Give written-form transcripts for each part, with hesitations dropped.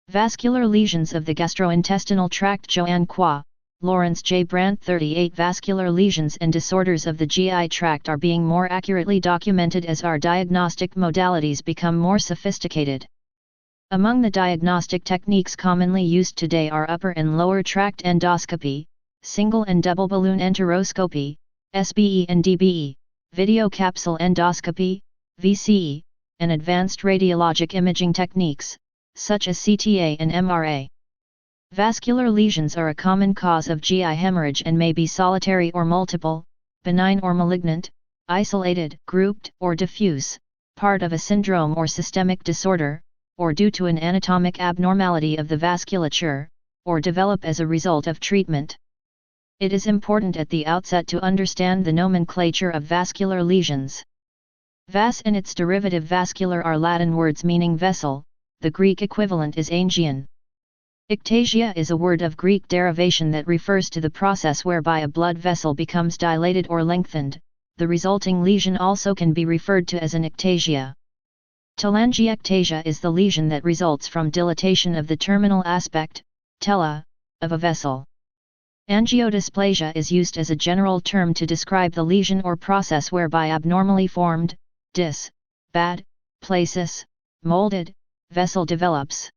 Vascular lesions of the gastrointestinal tract. Joanne Kwa, Lawrence J. Brandt. 38 Vascular lesions and disorders of the GI tract are being more accurately documented as our diagnostic modalities become more sophisticated. Among the diagnostic techniques commonly used today are upper and lower tract endoscopy, single and double balloon enteroscopy, SBE and DBE, video capsule endoscopy, VCE, and advanced radiologic imaging techniques, such as CTA and MRA. Vascular lesions are a common cause of GI hemorrhage and may be solitary or multiple, benign or malignant, isolated, grouped, or diffuse, part of a syndrome or systemic disorder, or due to an anatomic abnormality of the vasculature, or develop as a result of treatment. It is important at the outset to understand the nomenclature of vascular lesions. Vas and its derivative vascular are Latin words meaning vessel. The Greek equivalent is angion. Ectasia is a word of Greek derivation that refers to the process whereby a blood vessel becomes dilated or lengthened. The resulting lesion also can be referred to as an ectasia. Tylangiactasia is the lesion that results from dilatation of the terminal aspect, tela, of a vessel. Angiodysplasia is used as a general term to describe the lesion or process whereby abnormally formed, bad, placis, molded, vessel develops.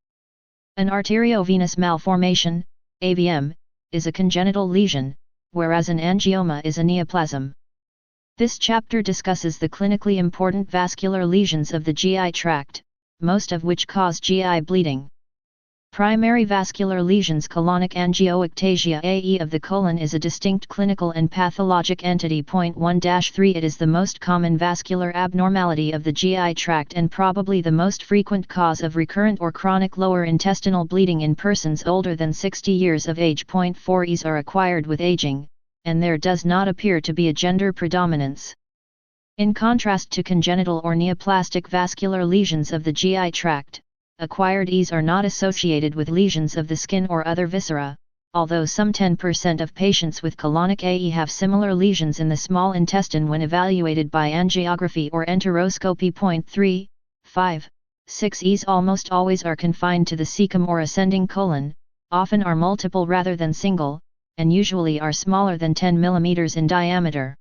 An arteriovenous malformation, AVM, is a congenital lesion, whereas an angioma is a neoplasm. This chapter discusses the clinically important vascular lesions of the GI tract, most of which cause GI bleeding. Primary vascular lesions. Colonic angioectasia AE of the colon is a distinct clinical and pathologic entity. 1-3 It is the most common vascular abnormality of the GI tract and probably the most frequent cause of recurrent or chronic lower intestinal bleeding in persons older than 60 years of age. 4 Es are acquired with aging, and there does not appear to be a gender predominance. In contrast to congenital or neoplastic vascular lesions of the GI tract, acquired Es are not associated with lesions of the skin or other viscera, although some 10% of patients with colonic AE have similar lesions in the small intestine when evaluated by angiography or enteroscopy. 3, 5, 6 Es almost always are confined to the cecum or ascending colon, often are multiple rather than single, and usually are smaller than 10 mm in diameter.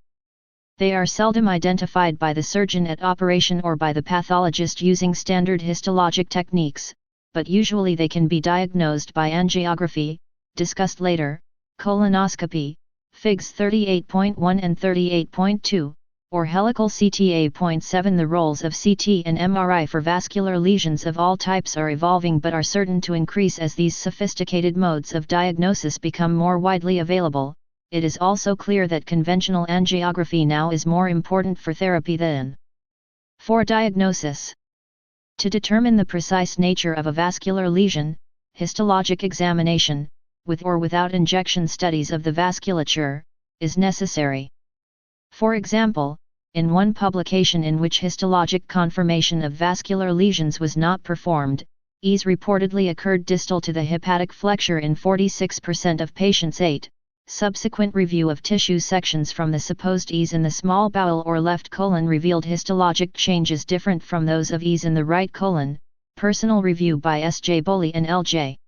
They are seldom identified by the surgeon at operation or by the pathologist using standard histologic techniques, but usually they can be diagnosed by angiography, discussed later, colonoscopy, Figs 38.1 and 38.2, or helical CTA. 7 The roles of CT and MRI for vascular lesions of all types are evolving but are certain to increase as these sophisticated modes of diagnosis become more widely available. It is also clear that conventional angiography now is more important for therapy than for diagnosis. To determine the precise nature of a vascular lesion, histologic examination, with or without injection studies of the vasculature, is necessary. For example, in one publication in which histologic confirmation of vascular lesions was not performed, Es reportedly occurred distal to the hepatic flexure in 46% of patients. 8. Subsequent review of tissue sections from the supposed Es in the small bowel or left colon revealed histologic changes different from those of Es in the right colon. Personal review by S.J. Boley and L.J.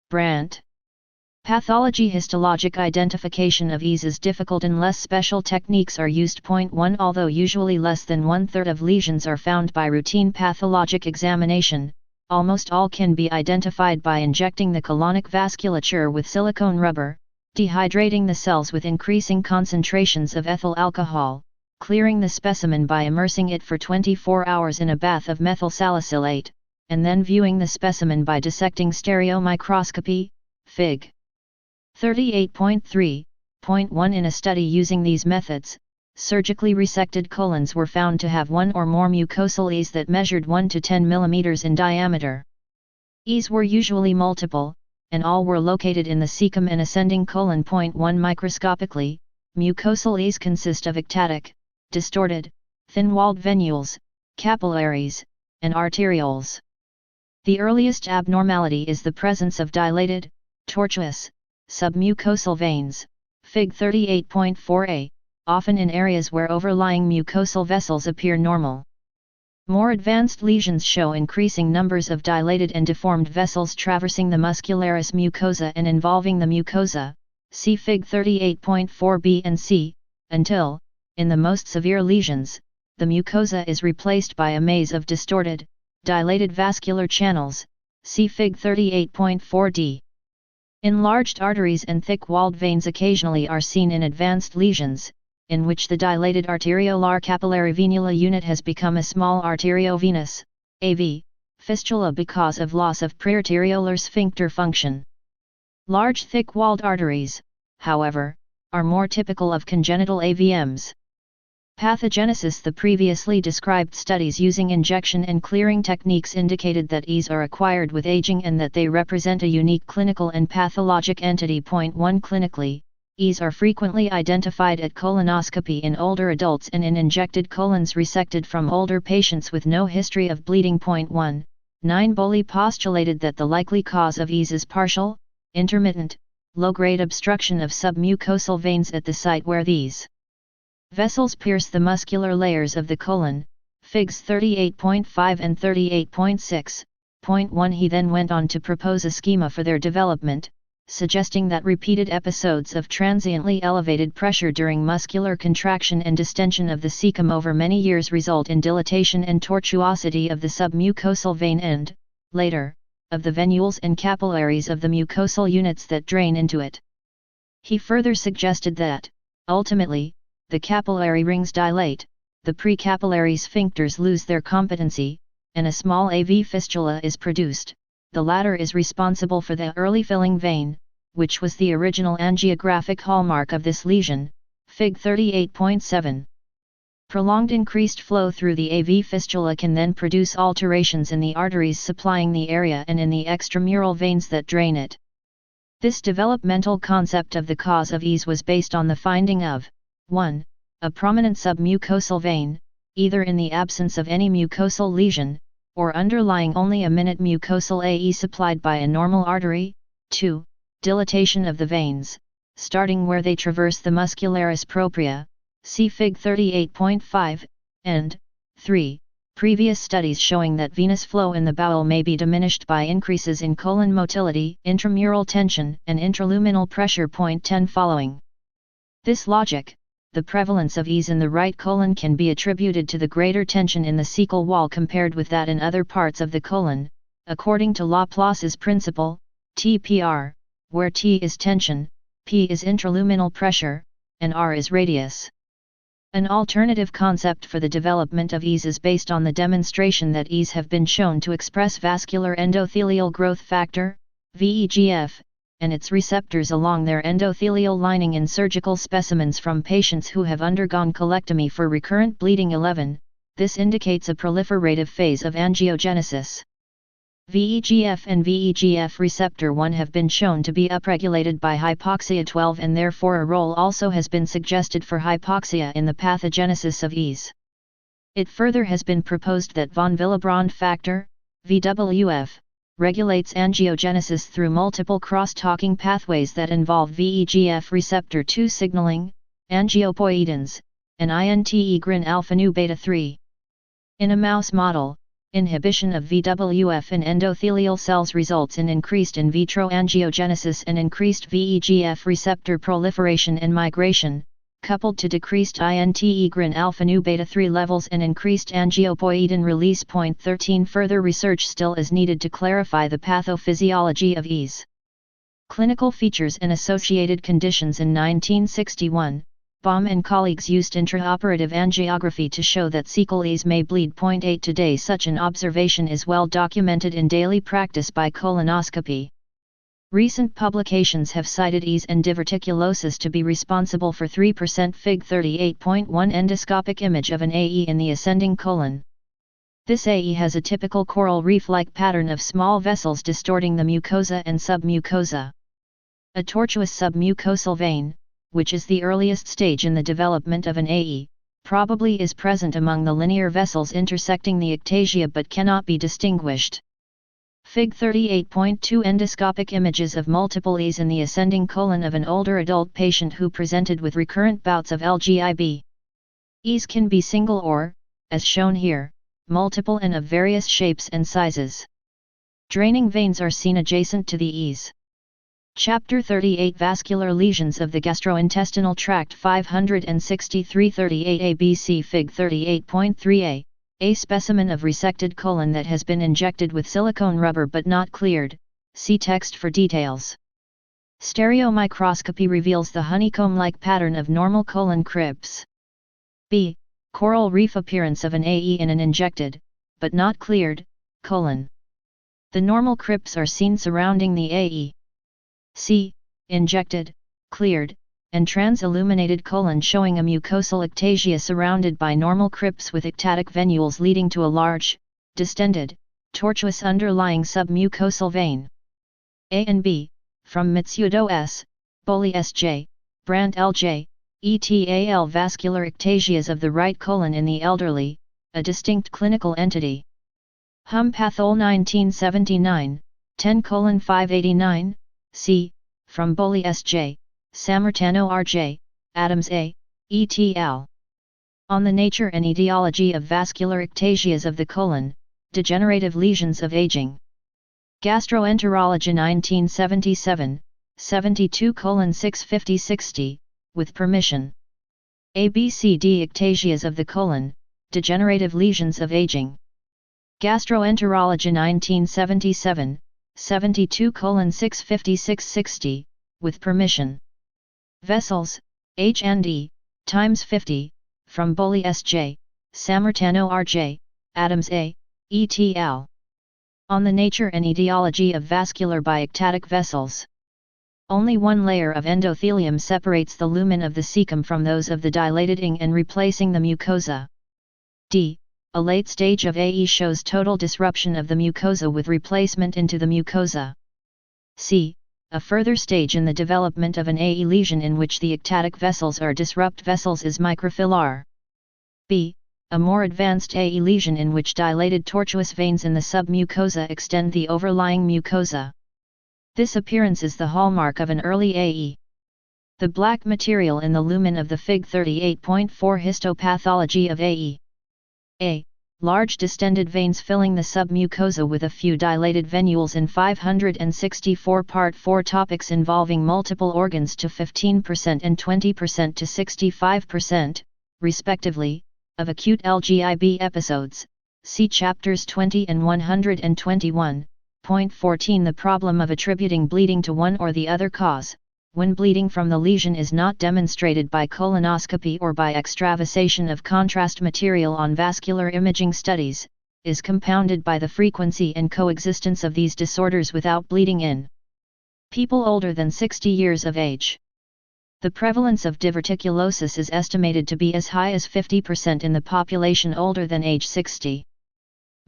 Brandt. Pathology. Histologic identification of Es is difficult unless special techniques are used. 1 Although usually less than 1/3 of lesions are found by routine pathologic examination, almost all can be identified by injecting the colonic vasculature with silicone rubber, dehydrating the cells with increasing concentrations of ethyl alcohol, clearing the specimen by immersing it for 24 hours in a bath of methyl salicylate, and then viewing the specimen by dissecting stereomicroscopy. Fig. 38.3.1 In a study using these methods, surgically resected colons were found to have one or more mucosal Es that measured 1 to 10 mm in diameter. Es were usually multiple, and all were located in the cecum and ascending colon. 1 Microscopically, mucosal Es consist of ectatic, distorted, thin-walled venules, capillaries, and arterioles. The earliest abnormality is the presence of dilated, tortuous, submucosal veins, Fig. 38.4a, often in areas where overlying mucosal vessels appear normal. More advanced lesions show increasing numbers of dilated and deformed vessels traversing the muscularis mucosa and involving the mucosa, see Fig 38.4b and c, until, in the most severe lesions, the mucosa is replaced by a maze of distorted, dilated vascular channels, see Fig 38.4d. Enlarged arteries and thick-walled veins occasionally are seen in advanced lesions, in which the dilated arteriolar capillary venula unit has become a small arteriovenous AV, fistula because of loss of prearteriolar sphincter function. Large thick-walled arteries, however, are more typical of congenital AVMs. Pathogenesis. The previously described studies using injection and clearing techniques indicated that EAs are acquired with aging and that they represent a unique clinical and pathologic entity. 1 Clinically, EAs are frequently identified at colonoscopy in older adults and in injected colons resected from older patients with no history of bleeding. 9 Bowley postulated that the likely cause of EAs is partial, intermittent, low-grade obstruction of submucosal veins at the site where these vessels pierce the muscular layers of the colon, Figs 38.5 and 38.6.1. He then went on to propose a schema for their development, suggesting that repeated episodes of transiently elevated pressure during muscular contraction and distension of the cecum over many years result in dilatation and tortuosity of the submucosal vein and, later, of the venules and capillaries of the mucosal units that drain into it. He further suggested that, ultimately, the capillary rings dilate, the precapillary sphincters lose their competency, and a small AV fistula is produced. The latter is responsible for the early filling vein, which was the original angiographic hallmark of this lesion, Fig 38.7. Prolonged increased flow through the AV fistula can then produce alterations in the arteries supplying the area and in the extramural veins that drain it. This developmental concept of the cause of EAs was based on the finding of 1. A prominent submucosal vein, either in the absence of any mucosal lesion, or underlying only a minute mucosal AE supplied by a normal artery. 2. Dilatation of the veins, starting where they traverse the muscularis propria, see Fig 38.5, and 3. Previous studies showing that venous flow in the bowel may be diminished by increases in colon motility, intramural tension, and intraluminal pressure. 10 Following this logic, the prevalence of EAs in the right colon can be attributed to the greater tension in the cecal wall compared with that in other parts of the colon, according to Laplace's principle, TPR, where T is tension, P is intraluminal pressure, and R is radius. An alternative concept for the development of EAs is based on the demonstration that EAs have been shown to express vascular endothelial growth factor, VEGF, and its receptors along their endothelial lining in surgical specimens from patients who have undergone colectomy for recurrent bleeding. 11. This indicates a proliferative phase of angiogenesis. VEGF and VEGF receptor 1 have been shown to be upregulated by hypoxia. 12 And therefore a role also has been suggested for hypoxia in the pathogenesis of EAs. It further has been proposed that von Willebrand factor, VWF, regulates angiogenesis through multiple cross-talking pathways that involve VEGF receptor 2 signaling, angiopoietins, and integrin alpha-nu beta 3. In a mouse model, inhibition of VWF in endothelial cells results in increased in vitro angiogenesis and increased VEGF receptor proliferation and migration, coupled to decreased integrin alpha-nu beta 3 levels and increased angiopoietin release. 13 Further research still is needed to clarify the pathophysiology of EAs. Clinical features and associated conditions. In 1961, Baum and colleagues used intraoperative angiography to show that cecal EAs may bleed. 8 Today such an observation is well documented in daily practice by colonoscopy. Recent publications have cited EAs and diverticulosis to be responsible for 3%. Fig 38.1 Endoscopic image of an AE in the ascending colon. This AE has a typical coral reef-like pattern of small vessels distorting the mucosa and submucosa. A tortuous submucosal vein, which is the earliest stage in the development of an AE, probably is present among the linear vessels intersecting the ectasia but cannot be distinguished. Fig 38.2 Endoscopic images of multiple EAs in the ascending colon of an older adult patient who presented with recurrent bouts of LGIB. EAs can be single or, as shown here, multiple and of various shapes and sizes. Draining veins are seen adjacent to the E's. Chapter 38 Vascular Lesions of the Gastrointestinal Tract 563-38 ABC Fig 38.3a, a specimen of resected colon that has been injected with silicone rubber but not cleared, see text for details. Stereomicroscopy reveals the honeycomb-like pattern of normal colon crypts. B. Coral reef appearance of an AE in an injected, but not cleared, colon. The normal crypts are seen surrounding the AE. C. Injected, cleared, and transilluminated colon showing a mucosal ectasia surrounded by normal crypts with ectatic venules leading to a large, distended, tortuous underlying submucosal vein. A and B, from Mitsudo S., Boli S.J., Brandt L.J., ETAL vascular ectasias of the right colon in the elderly, a distinct clinical entity. Humpathol 1979, 10:589, C, from Boli S.J., Sammartano R.J., Adams A., et.al. On the nature and etiology of vascular ectasias of the colon, degenerative lesions of aging. Gastroenterology 1977, 72:650-60, with permission. ABCD ectasias of the colon, degenerative lesions of aging. Gastroenterology 1977, 72:650-60, with permission. Vessels, H&E, times 50, from Boli S.J., Sammartano R.J., Adams A., et.al. On the nature and etiology of vascular biectatic vessels. Only one layer of endothelium separates the lumen of the cecum from those of the dilated ing and replacing the mucosa. D. A late stage of AE shows total disruption of the mucosa with replacement into the mucosa. C. A further stage in the development of an AE lesion in which the ectatic vessels are disrupt vessels is microfillar. B. A more advanced AE lesion in which dilated tortuous veins in the submucosa extend the overlying mucosa. This appearance is the hallmark of an early AE. The black material in the lumen of the Fig 38.4 histopathology of AE. A. Large distended veins filling the submucosa with a few dilated venules in 564 Part 4 topics involving multiple organs to 15% and 20% to 65%, respectively, of acute LGIB episodes, see chapters 20 and 121.14. The problem of attributing bleeding to one or the other cause, when bleeding from the lesion is not demonstrated by colonoscopy or by extravasation of contrast material on vascular imaging studies, is compounded by the frequency and coexistence of these disorders without bleeding in people older than 60 years of age. The prevalence of diverticulosis is estimated to be as high as 50% in the population older than age 60.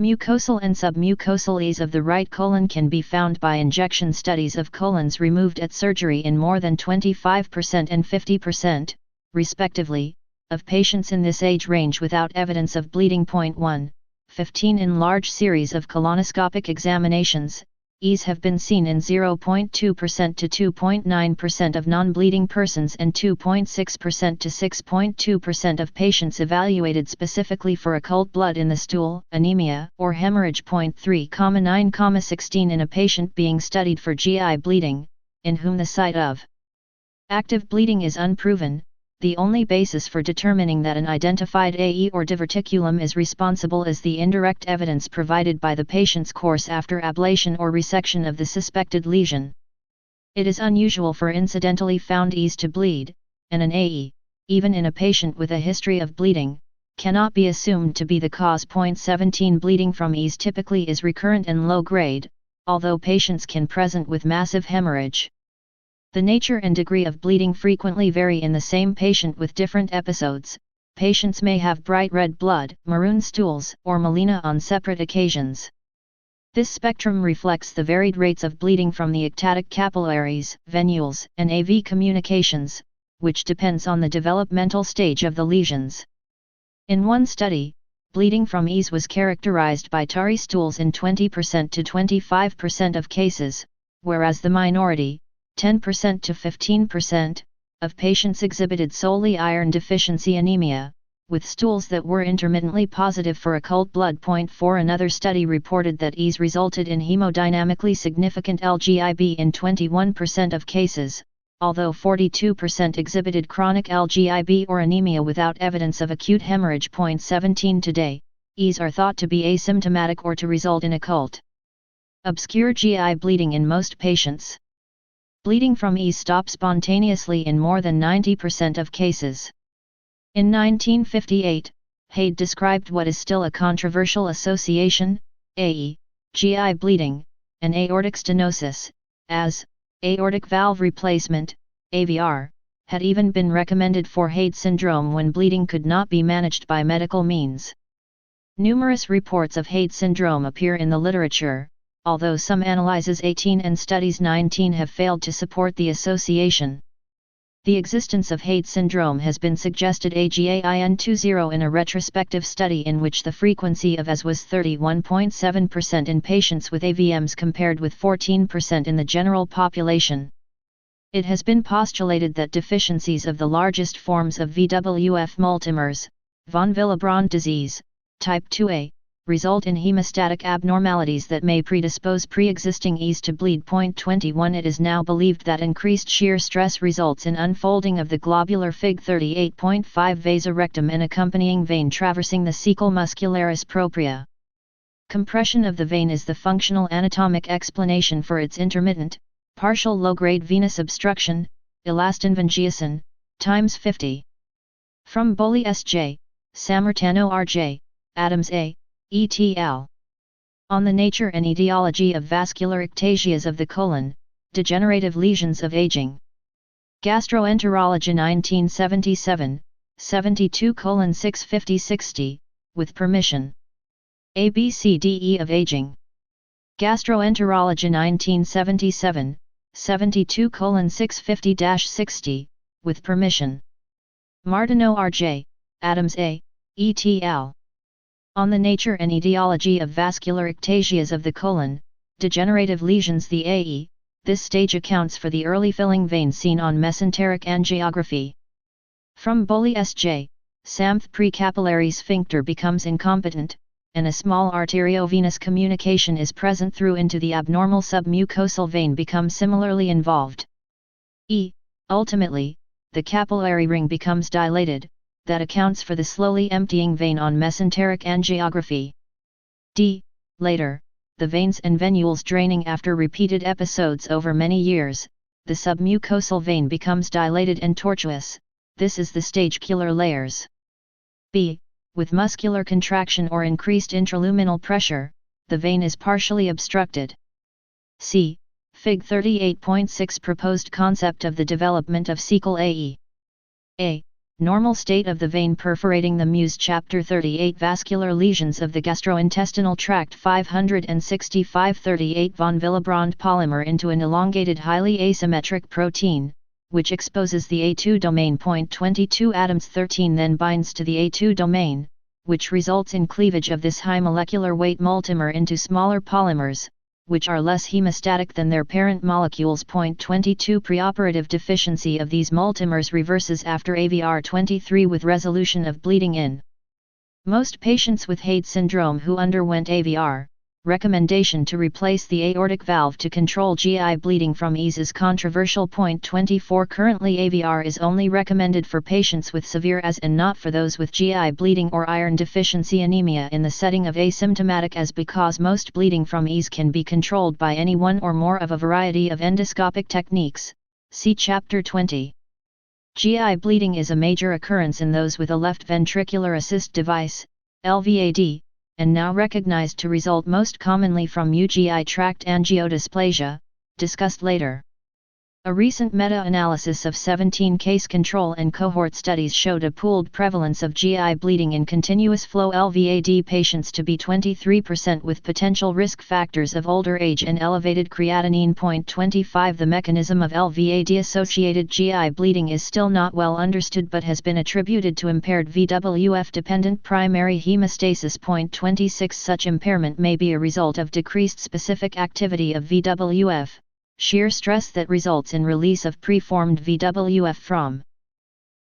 Mucosal and submucosal E's of the right colon can be found by injection studies of colons removed at surgery in more than 25% and 50%, respectively, of patients in this age range without evidence of bleeding. 1.15 In large series of colonoscopic examinations, E's have been seen in 0.2% to 2.9% of non-bleeding persons and 2.6% to 6.2% of patients evaluated specifically for occult blood in the stool, anemia, or hemorrhage. 3,9,16 In a patient being studied for GI bleeding, in whom the site of active bleeding is unproven, the only basis for determining that an identified AE or diverticulum is responsible is the indirect evidence provided by the patient's course after ablation or resection of the suspected lesion. It is unusual for incidentally found E's to bleed, and an AE, even in a patient with a history of bleeding, cannot be assumed to be the cause. 17 Bleeding from E's typically is recurrent and low grade, although patients can present with massive hemorrhage. The nature and degree of bleeding frequently vary in the same patient with different episodes. Patients may have bright red blood, maroon stools, or melena on separate occasions. This spectrum reflects the varied rates of bleeding from the ectatic capillaries, venules, and AV communications, which depends on the developmental stage of the lesions. In one study, bleeding from E's was characterized by tarry stools in 20% to 25% of cases, whereas the minority, 10% to 15%, of patients exhibited solely iron deficiency anemia, with stools that were intermittently positive for occult blood. 4 Another study reported that EAS resulted in hemodynamically significant LGIB in 21% of cases, although 42% exhibited chronic LGIB or anemia without evidence of acute hemorrhage. 17 Today, EAS are thought to be asymptomatic or to result in occult obscure GI bleeding in most patients. Bleeding from EAS stops spontaneously in more than 90% of cases. In 1958, Haid described what is still a controversial association, AE, GI bleeding, and aortic stenosis, as aortic valve replacement, AVR, had even been recommended for Haid syndrome when bleeding could not be managed by medical means. Numerous reports of Haid syndrome appear in the literature, although some analyses 18 and studies 19 have failed to support the association. The existence of Haid syndrome has been suggested AGAIN20 in a retrospective study in which the frequency of AS was 31.7% in patients with AVMs compared with 14% in the general population. It has been postulated that deficiencies of the largest forms of VWF multimers, von Willebrand disease, type 2A, result in hemostatic abnormalities that may predispose pre-existing EAS to bleed. 21 It is now believed that increased shear stress results in unfolding of the globular Fig 38.5 vasorectum and accompanying vein traversing the cecal muscularis propria. Compression of the vein is the functional anatomic explanation for its intermittent, partial low-grade venous obstruction, elastinvangiosin, times 50. From Boli S.J., Sammartano R.J., Adams A., et.al. On the Nature and Etiology of Vascular Ectasias of the Colon, Degenerative Lesions of Aging. Gastroenterology 1977, 72:650-60, with permission. ABCDE of Aging. Gastroenterology 1977, 72:650-60, with permission. Martineau R.J., Adams A., et.al. On the Nature and Etiology of Vascular Ectasias of the Colon, Degenerative Lesions. The AE, this stage accounts for the early filling vein seen on mesenteric angiography. From Boli S.J., Samth pre-capillary sphincter becomes incompetent, and a small arteriovenous communication is present through into the abnormal submucosal vein becomes similarly involved. Ultimately, the capillary ring becomes dilated, that accounts for the slowly emptying vein on mesenteric angiography. Later, the veins and venules draining after repeated episodes over many years, the submucosal vein becomes dilated and tortuous, this is the stage Keeler layers. With muscular contraction or increased intraluminal pressure, the vein is partially obstructed. Fig 38.6 Proposed concept of the development of cecal AE. Normal state of the vein perforating the Meuse. Chapter 38 Vascular lesions of the gastrointestinal tract. 565-38 von Willebrand polymer into an elongated highly asymmetric protein, which exposes the A2 domain. 22 Atoms 13 then binds to the A2 domain, which results in cleavage of this high molecular weight multimer into smaller polymers, which are less hemostatic than their parent molecules. 22 Preoperative deficiency of these multimers reverses after AVR 23 with resolution of bleeding in most patients with Haid syndrome who underwent AVR. Recommendation to replace the aortic valve to control GI bleeding from EAS is controversial. 24 Currently AVR is only recommended for patients with severe AS and not for those with GI bleeding or iron deficiency anemia in the setting of asymptomatic AS because most bleeding from EAS can be controlled by any one or more of a variety of endoscopic techniques. See Chapter 20. GI bleeding is a major occurrence in those with a left ventricular assist device, LVAD, and now recognized to result most commonly from UGI tract angiodysplasia, discussed later. A recent meta-analysis of 17 case control and cohort studies showed a pooled prevalence of GI bleeding in continuous flow LVAD patients to be 23% with potential risk factors of older age and elevated creatinine. 25 The mechanism of LVAD-associated GI bleeding is still not well understood but has been attributed to impaired VWF-dependent primary hemostasis. 26 Such impairment may be a result of decreased specific activity of VWF, shear stress that results in release of preformed VWF from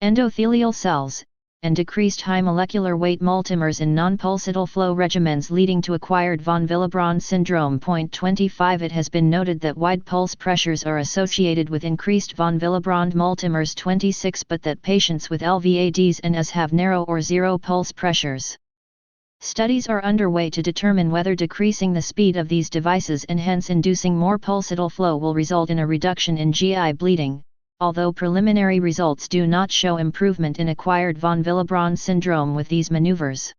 endothelial cells, and decreased high molecular weight multimers in non-pulsatile flow regimens leading to acquired von Willebrand syndrome. 25 It has been noted that wide pulse pressures are associated with increased von Willebrand multimers. 26 But that patients with LVADs and AS have narrow or zero pulse pressures. Studies are underway to determine whether decreasing the speed of these devices and hence inducing more pulsatile flow will result in a reduction in GI bleeding, although preliminary results do not show improvement in acquired von Willebrand syndrome with these maneuvers.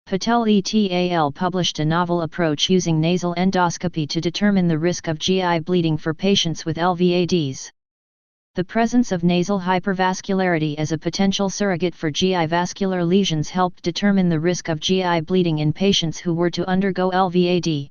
Patel et al. Published a novel approach using nasal endoscopy to determine the risk of GI bleeding for patients with LVADs. The presence of nasal hypervascularity as a potential surrogate for GI vascular lesions helped determine the risk of GI bleeding in patients who were to undergo LVAD.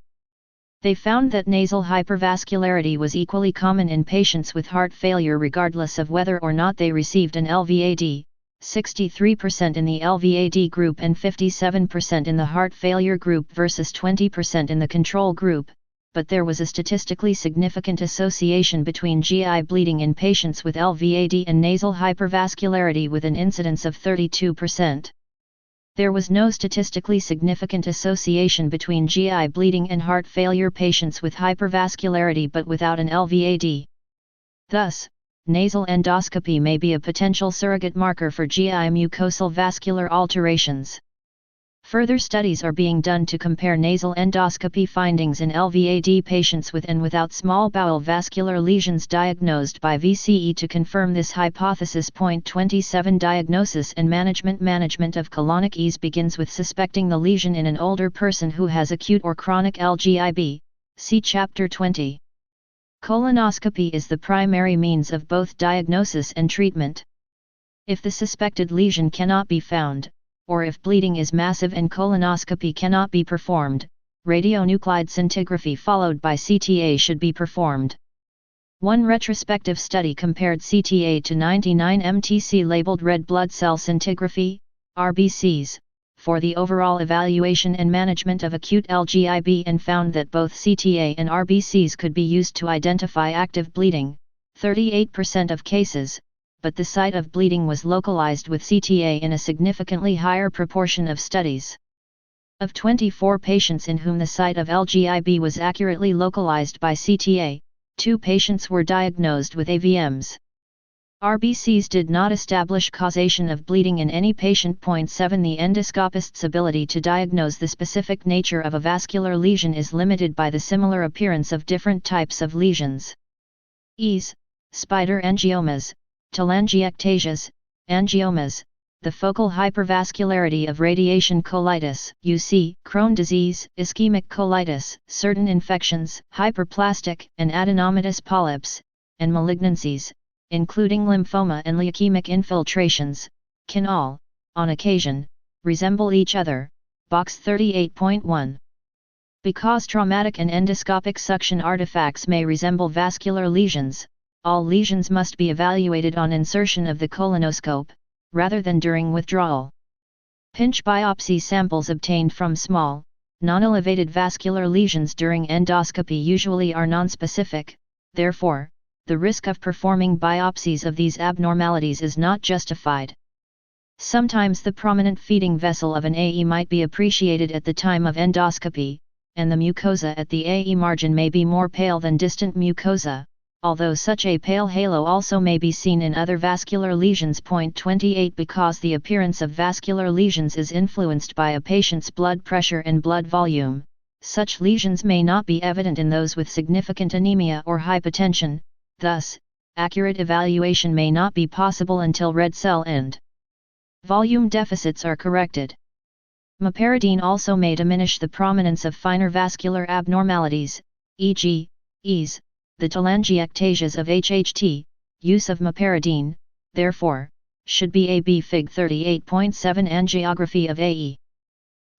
They found that nasal hypervascularity was equally common in patients with heart failure regardless of whether or not they received an LVAD, 63% in the LVAD group and 57% in the heart failure group versus 20% in the control group, but there was a statistically significant association between GI bleeding in patients with LVAD and nasal hypervascularity with an incidence of 32%. There was no statistically significant association between GI bleeding and heart failure patients with hypervascularity but without an LVAD. Thus, nasal endoscopy may be a potential surrogate marker for GI mucosal vascular alterations. Further studies are being done to compare nasal endoscopy findings in LVAD patients with and without small bowel vascular lesions diagnosed by VCE to confirm this hypothesis. 27 Diagnosis and management. Management of colonic ease begins with suspecting the lesion in an older person who has acute or chronic LGIB. See Chapter 20. Colonoscopy is the primary means of both diagnosis and treatment. If the suspected lesion cannot be found, or if bleeding is massive and colonoscopy cannot be performed, radionuclide scintigraphy followed by CTA should be performed. One retrospective study compared CTA to 99 mTC labeled red blood cell scintigraphy, RBCs, for the overall evaluation and management of acute LGIB and found that both CTA and RBCs could be used to identify active bleeding, 38% of cases, but the site of bleeding was localized with CTA in a significantly higher proportion of studies. Of 24 patients in whom the site of LGIB was accurately localized by CTA, 2 patients were diagnosed with AVMs. RBCs did not establish causation of bleeding in any patient. 7 The endoscopist's ability to diagnose the specific nature of a vascular lesion is limited by the similar appearance of different types of lesions. EAS, spider angiomas, Tylangiactasias, angiomas, the focal hypervascularity of radiation colitis, UC, Crohn's disease, ischemic colitis, certain infections, hyperplastic and adenomatous polyps, and malignancies, including lymphoma and leukemic infiltrations, can all, on occasion, resemble each other. Box 38.1. Because traumatic and endoscopic suction artifacts may resemble vascular lesions, all lesions must be evaluated on insertion of the colonoscope, rather than during withdrawal. Pinch biopsy samples obtained from small, non-elevated vascular lesions during endoscopy usually are nonspecific, therefore, the risk of performing biopsies of these abnormalities is not justified. Sometimes the prominent feeding vessel of an AE might be appreciated at the time of endoscopy, and the mucosa at the AE margin may be more pale than distant mucosa, although such a pale halo also may be seen in other vascular lesions. 28 Because the appearance of vascular lesions is influenced by a patient's blood pressure and blood volume, such lesions may not be evident in those with significant anemia or hypotension, thus, accurate evaluation may not be possible until red cell and volume deficits are corrected. Meperidine also may diminish the prominence of finer vascular abnormalities, e.g., EAS, the telangiectasias of HHT. Use of meperidine, therefore, should be AB Fig 38.7 Angiography of AE.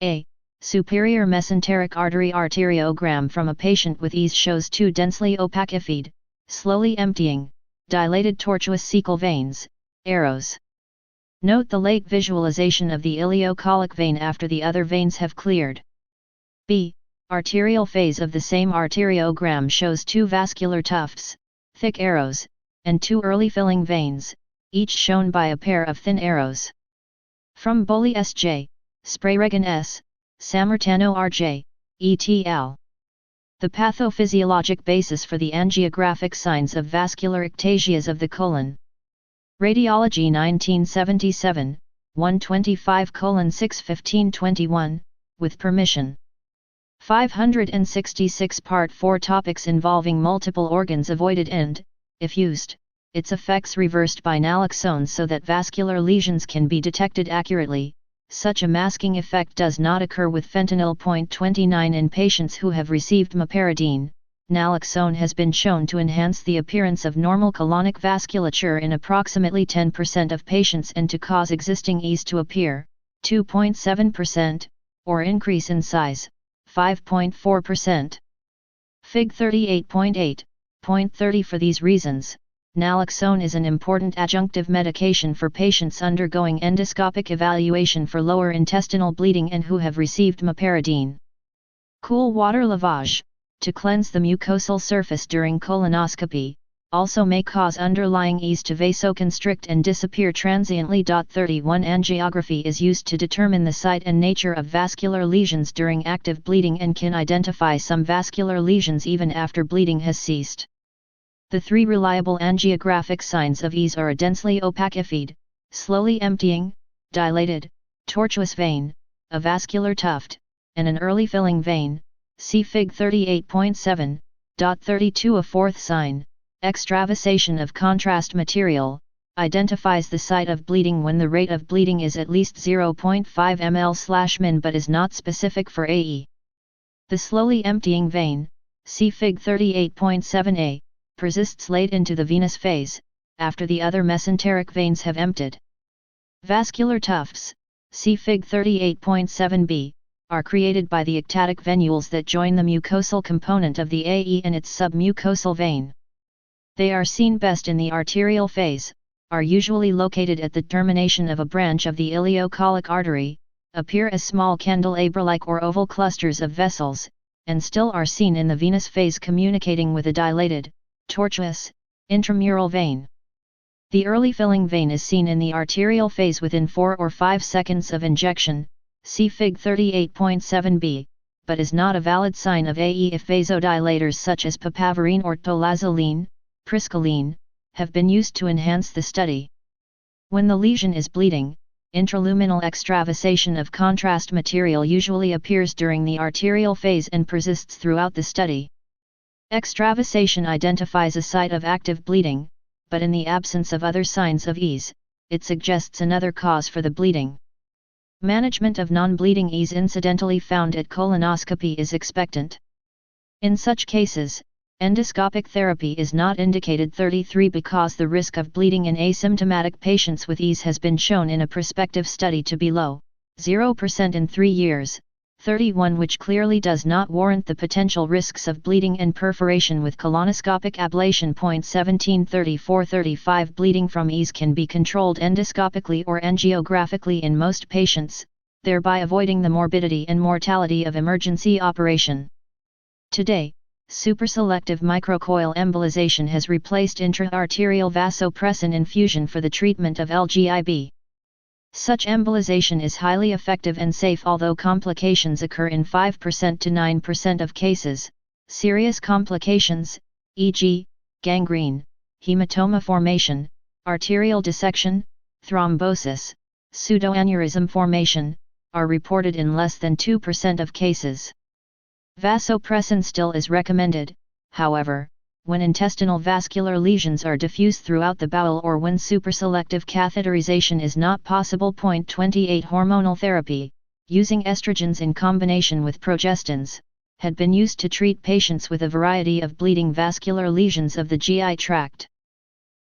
A superior mesenteric artery arteriogram from a patient with EAS shows 2 densely opacified, slowly emptying, dilated tortuous cecal veins, arrows. Note the late visualization of the ileocolic vein after the other veins have cleared. B arterial phase of the same arteriogram shows 2 vascular tufts, thick arrows, and 2 early filling veins, each shown by a pair of thin arrows. From Boli S.J., Sprayregan S., Sammartano R.J., et al. The pathophysiologic basis for the angiographic signs of vascular ectasias of the colon. Radiology 1977, 125:6-1521, with permission. 566 Part 4 Topics involving multiple organs avoided and, if used, its effects reversed by naloxone so that vascular lesions can be detected accurately. Such a masking effect does not occur with fentanyl. 29 In patients who have received meperidine, naloxone has been shown to enhance the appearance of normal colonic vasculature in approximately 10% of patients and to cause existing ease to appear, 2.7%, or increase in size, 5.4%. Fig 38.8.30 For these reasons, naloxone is an important adjunctive medication for patients undergoing endoscopic evaluation for lower intestinal bleeding and who have received meperidine. Cool water lavage, to cleanse the mucosal surface during colonoscopy, also may cause underlying ease to vasoconstrict and disappear transiently. 31 Angiography is used to determine the site and nature of vascular lesions during active bleeding and can identify some vascular lesions even after bleeding has ceased. The three reliable angiographic signs of ease are a densely opaque epiphed, slowly emptying, dilated, tortuous vein, a vascular tuft, and an early filling vein. See Fig 38.7. 32 A fourth sign, extravasation of contrast material, identifies the site of bleeding when the rate of bleeding is at least 0.5 ml/min but is not specific for AE. The slowly emptying vein, see Fig 38.7a, persists late into the venous phase, after the other mesenteric veins have emptied. Vascular tufts, see Fig 38.7b, are created by the ectatic venules that join the mucosal component of the AE and its submucosal vein. They are seen best in the arterial phase, are usually located at the termination of a branch of the ileocolic artery, appear as small candelabra-like or oval clusters of vessels, and still are seen in the venous phase communicating with a dilated, tortuous, intramural vein. The early filling vein is seen in the arterial phase within 4 or 5 seconds of injection, see Fig 38.7b, but is not a valid sign of AE if vasodilators such as papaverine or tolazoline, priscaline, have been used to enhance the study. When the lesion is bleeding, intraluminal extravasation of contrast material usually appears during the arterial phase and persists throughout the study. Extravasation identifies a site of active bleeding, but in the absence of other signs of ease, it suggests another cause for the bleeding. Management of non-bleeding ease incidentally found at colonoscopy is expectant. In such cases, endoscopic therapy is not indicated. 33 Because the risk of bleeding in asymptomatic patients with ease has been shown in a prospective study to be low, 0% in 3 years, 31 which clearly does not warrant the potential risks of bleeding and perforation with colonoscopic ablation. 1734-35 Bleeding from ease can be controlled endoscopically or angiographically in most patients, thereby avoiding the morbidity and mortality of emergency operation. Today, superselective microcoil embolization has replaced intra-arterial vasopressin infusion for the treatment of LGIB. Such embolization is highly effective and safe, although complications occur in 5% to 9% of cases. Serious complications, e.g., gangrene, hematoma formation, arterial dissection, thrombosis, pseudoaneurysm formation, are reported in less than 2% of cases. Vasopressin still is recommended, however, when intestinal vascular lesions are diffuse throughout the bowel or when superselective catheterization is not possible. 28 Hormonal therapy, using estrogens in combination with progestins, had been used to treat patients with a variety of bleeding vascular lesions of the GI tract.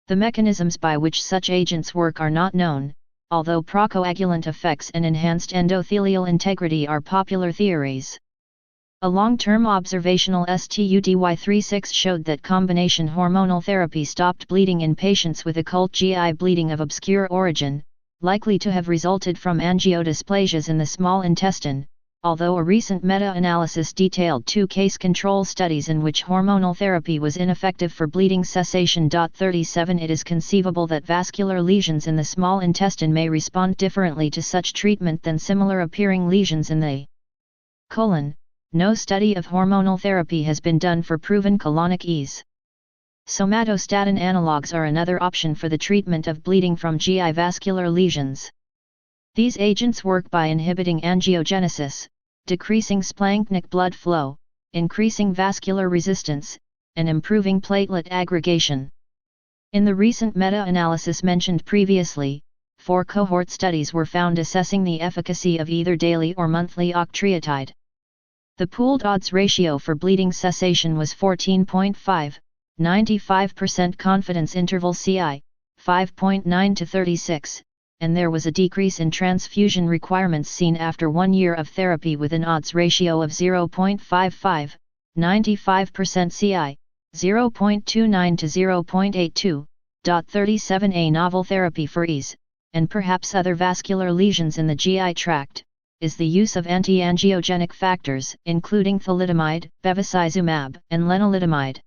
The mechanisms by which such agents work are not known, although procoagulant effects and enhanced endothelial integrity are popular theories. A long-term observational STUDY-36 showed that combination hormonal therapy stopped bleeding in patients with occult GI bleeding of obscure origin, likely to have resulted from angiodysplasias in the small intestine, although a recent meta-analysis detailed 2 case control studies in which hormonal therapy was ineffective for bleeding cessation. 37 It is conceivable that vascular lesions in the small intestine may respond differently to such treatment than similar appearing lesions in the colon. No study of hormonal therapy has been done for proven colonic ease. Somatostatin analogues are another option for the treatment of bleeding from GI vascular lesions. These agents work by inhibiting angiogenesis, decreasing splanchnic blood flow, increasing vascular resistance, and improving platelet aggregation. In the recent meta-analysis mentioned previously, 4 cohort studies were found assessing the efficacy of either daily or monthly octreotide. The pooled odds ratio for bleeding cessation was 14.5, 95% confidence interval CI, 5.9 to 36, and there was a decrease in transfusion requirements seen after 1 year of therapy with an odds ratio of 0.55, 95% CI, 0.29 to 0.82. 37 A novel therapy for ease, and perhaps other vascular lesions in the GI tract, is the use of anti-angiogenic factors, including thalidomide, bevacizumab, and lenalidomide.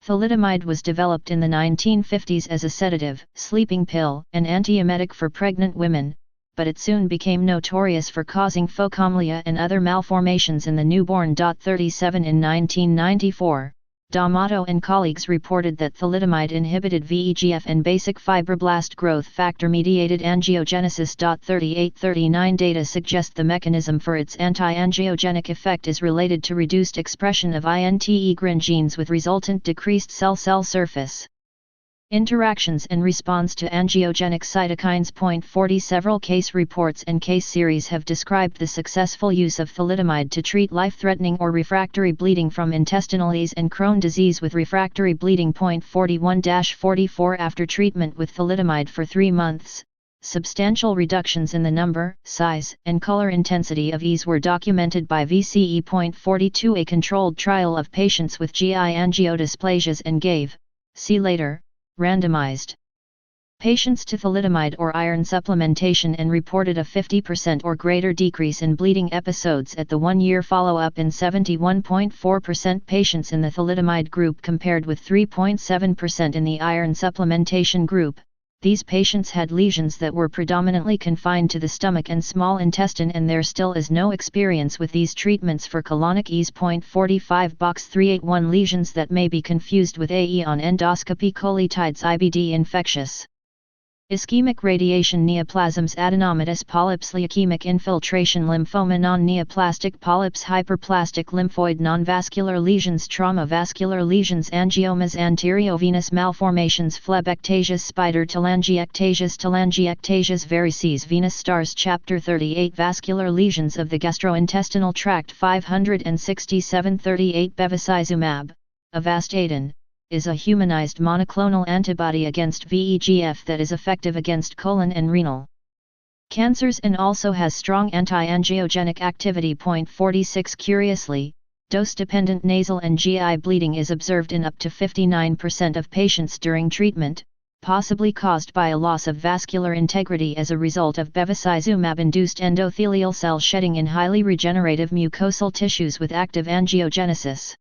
Thalidomide was developed in the 1950s as a sedative, sleeping pill, and antiemetic for pregnant women, but it soon became notorious for causing phocomelia and other malformations in the newborn. 37 In 1994, D'Amato and colleagues reported that thalidomide inhibited VEGF and basic fibroblast growth factor-mediated angiogenesis. 38-39 Data suggest the mechanism for its anti-angiogenic effect is related to reduced expression of integrin genes with resultant decreased cell-cell surface interactions and response to angiogenic cytokines. 40 Several case reports and case series have described the successful use of thalidomide to treat life-threatening or refractory bleeding from intestinal ease and Crohn's disease with refractory bleeding. 41-44 After treatment with thalidomide for 3 months, substantial reductions in the number, size, and color intensity of ease were documented by VCE. 42 A controlled trial of patients with GI angiodysplasias and gave, see later, randomized patients to thalidomide or iron supplementation and reported a 50% or greater decrease in bleeding episodes at the 1-year follow-up in 71.4% patients in the thalidomide group compared with 3.7% in the iron supplementation group. These patients had lesions that were predominantly confined to the stomach and small intestine, and there still is no experience with these treatments for colonic ease. 45 Box 381 Lesions that may be confused with AE on endoscopy. Colitis IBD infectious ischemic radiation neoplasms adenomatous polyps leukemic infiltration lymphoma non-neoplastic polyps hyperplastic lymphoid non-vascular lesions trauma vascular lesions angiomas anteriovenous malformations phlebectasias spider telangiactasias varices venous stars. Chapter 38 Vascular lesions of the gastrointestinal tract 567 38 Bevacizumab, Avastin, is a humanized monoclonal antibody against VEGF that is effective against colon and renal cancers and also has strong anti-angiogenic activity. 46 Curiously, dose-dependent nasal and GI bleeding is observed in up to 59% of patients during treatment, possibly caused by a loss of vascular integrity as a result of bevacizumab-induced endothelial cell shedding in highly regenerative mucosal tissues with active angiogenesis.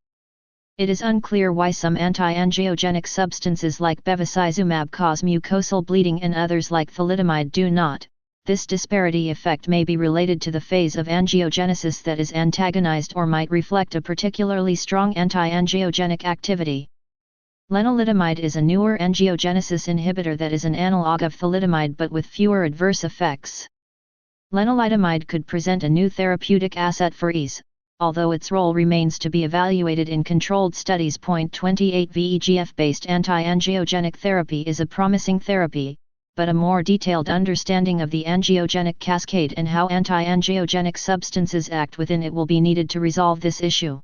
It is unclear why some anti-angiogenic substances like bevacizumab cause mucosal bleeding and others like thalidomide do not. This disparity effect may be related to the phase of angiogenesis that is antagonized or might reflect a particularly strong anti-angiogenic activity. Lenalidomide is a newer angiogenesis inhibitor that is an analog of thalidomide but with fewer adverse effects. Lenalidomide could present a new therapeutic asset for ease, although its role remains to be evaluated in controlled studies. 28 Vegf-based anti-angiogenic therapy is a promising therapy, but a more detailed understanding of the angiogenic cascade and how anti-angiogenic substances act within it will be needed to resolve this issue.